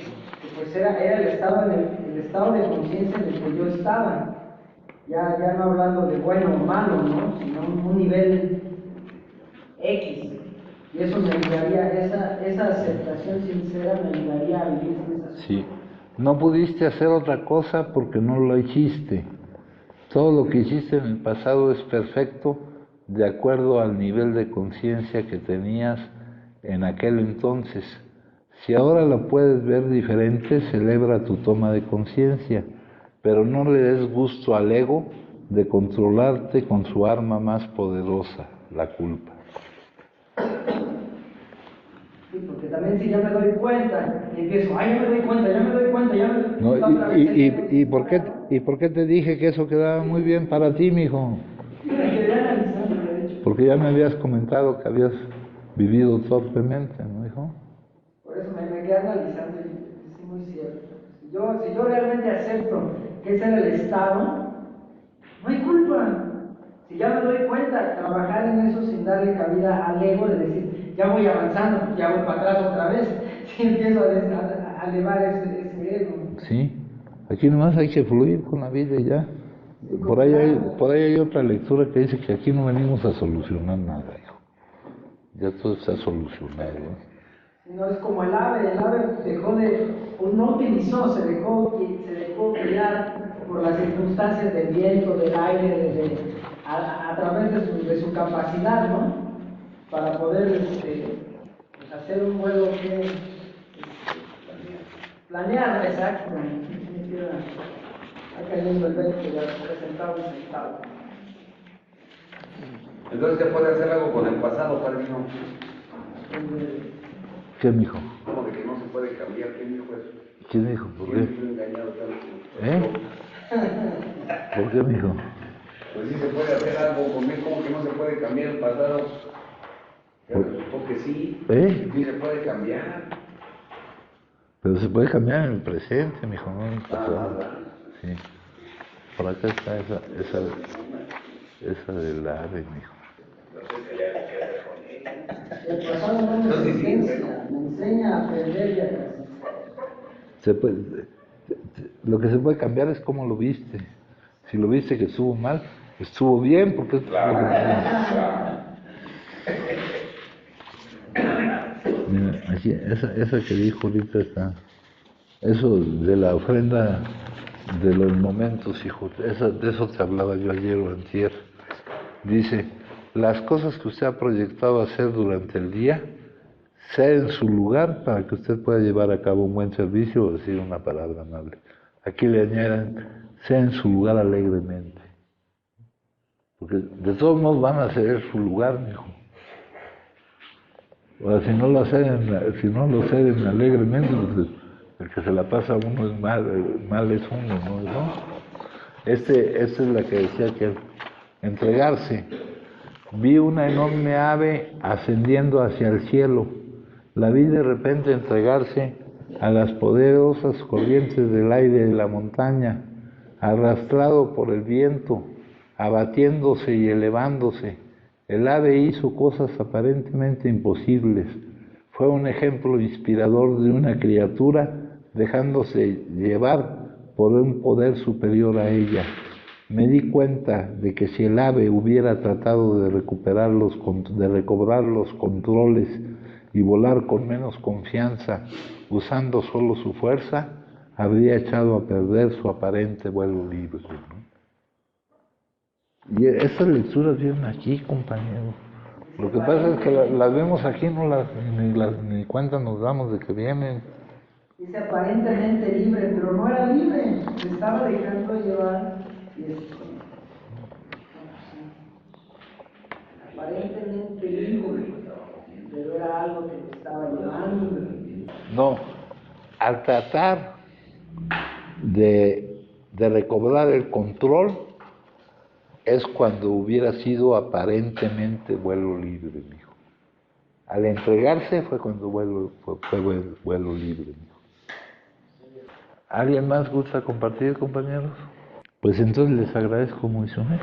pues era el estado de conciencia en el que yo estaba, ya no hablando de bueno o malo, ¿no? Sino un nivel X. Y eso me ayudaría, esa aceptación sincera me ayudaría a vivir en esas cosas. Sí, no pudiste hacer otra cosa porque no lo hiciste. Todo lo que hiciste en el pasado es perfecto de acuerdo al nivel de conciencia que tenías en aquel entonces. Si ahora lo puedes ver diferente, celebra tu toma de conciencia, pero no le des gusto al ego de controlarte con su arma más poderosa, la culpa. Sí, porque también si ya me doy cuenta, y empiezo, ya me doy cuenta, ya me doy cuenta, ya me doy No, cuenta. ¿Y por qué te dije que eso quedaba muy bien para ti, mijo? Sí, me quedé analizando, de hecho. Porque ya me habías comentado que habías vivido torpemente, ¿no, hijo? Por eso me quedé analizando y es muy cierto. Si yo realmente acepto que ese era el estado, no hay culpa. Si ya me doy cuenta, trabajar en eso sin darle cabida al ego de decir, ya voy avanzando, ya voy para atrás otra vez, si empiezo a elevar ese ego. Sí, aquí nomás hay que fluir con la vida y ya. Por ahí hay otra lectura que dice que aquí no venimos a solucionar nada, hijo. Ya todo está solucionado, ¿no? No es como el ave no utilizó, se dejó guiar por las circunstancias del viento, del aire, a través de su capacidad, ¿no? Para poder pues hacer un vuelo que planear, exacto. Acá cayendo el vento ya presentado y sentado. Entonces se puede hacer algo con el pasado, padrino. ¿Qué, mijo? ¿Cómo de que no se puede cambiar? ¿Quién dijo eso? ¿Quién dijo? ¿Por ¿Quién qué? fue engañado tanto? ¿Eh? ¿Por qué, mijo? Pues sí se puede hacer algo con él, ¿cómo que no se puede cambiar el pasado? Ya resultó que sí, sí se puede cambiar. Pero se puede cambiar en el presente, mijo, no en el pasado. ¿Verdad? Sí. Por acá está esa del ave, mijo. El pasado no me enseña a aprender y a crecer. Lo que se puede cambiar es cómo lo viste. Si lo viste que estuvo mal, estuvo bien, porque es lo que... Mira, aquí, esa que dijo ahorita está. Eso de la ofrenda de los momentos, hijo, de eso te hablaba yo ayer o antier. Dice, las cosas que usted ha proyectado hacer durante el día, sea en su lugar para que usted pueda llevar a cabo un buen servicio o decir una palabra amable. Aquí le añaden, sea en su lugar alegremente. Porque de todos modos van a ceder su lugar, mijo. Ahora, si no lo ceden alegremente, pues el que se la pasa a uno es mal es uno, ¿no? Esta es la que decía que entregarse. Vi una enorme ave ascendiendo hacia el cielo. La vi de repente entregarse a las poderosas corrientes del aire de la montaña, arrastrado por el viento, abatiéndose y elevándose. El ave hizo cosas aparentemente imposibles. Fue un ejemplo inspirador de una criatura dejándose llevar por un poder superior a ella. Me di cuenta de que si el ave hubiera tratado de recobrar los controles y volar con menos confianza, usando solo su fuerza, habría echado a perder su aparente vuelo libre, ¿no? Y estas lecturas vienen aquí, compañero. Lo que pasa es que las vemos aquí, ni cuenta nos damos de que vienen. Dice aparentemente libre, pero no era libre, se estaba dejando llevar. Aparentemente libre, pero era algo que le estaba llevando. No, al tratar de recobrar el control, es cuando hubiera sido aparentemente vuelo libre, mijo. Al entregarse fue cuando fue vuelo libre, mijo. ¿Alguien más gusta compartir, compañeros? Pues entonces les agradezco mucho, ¿eh?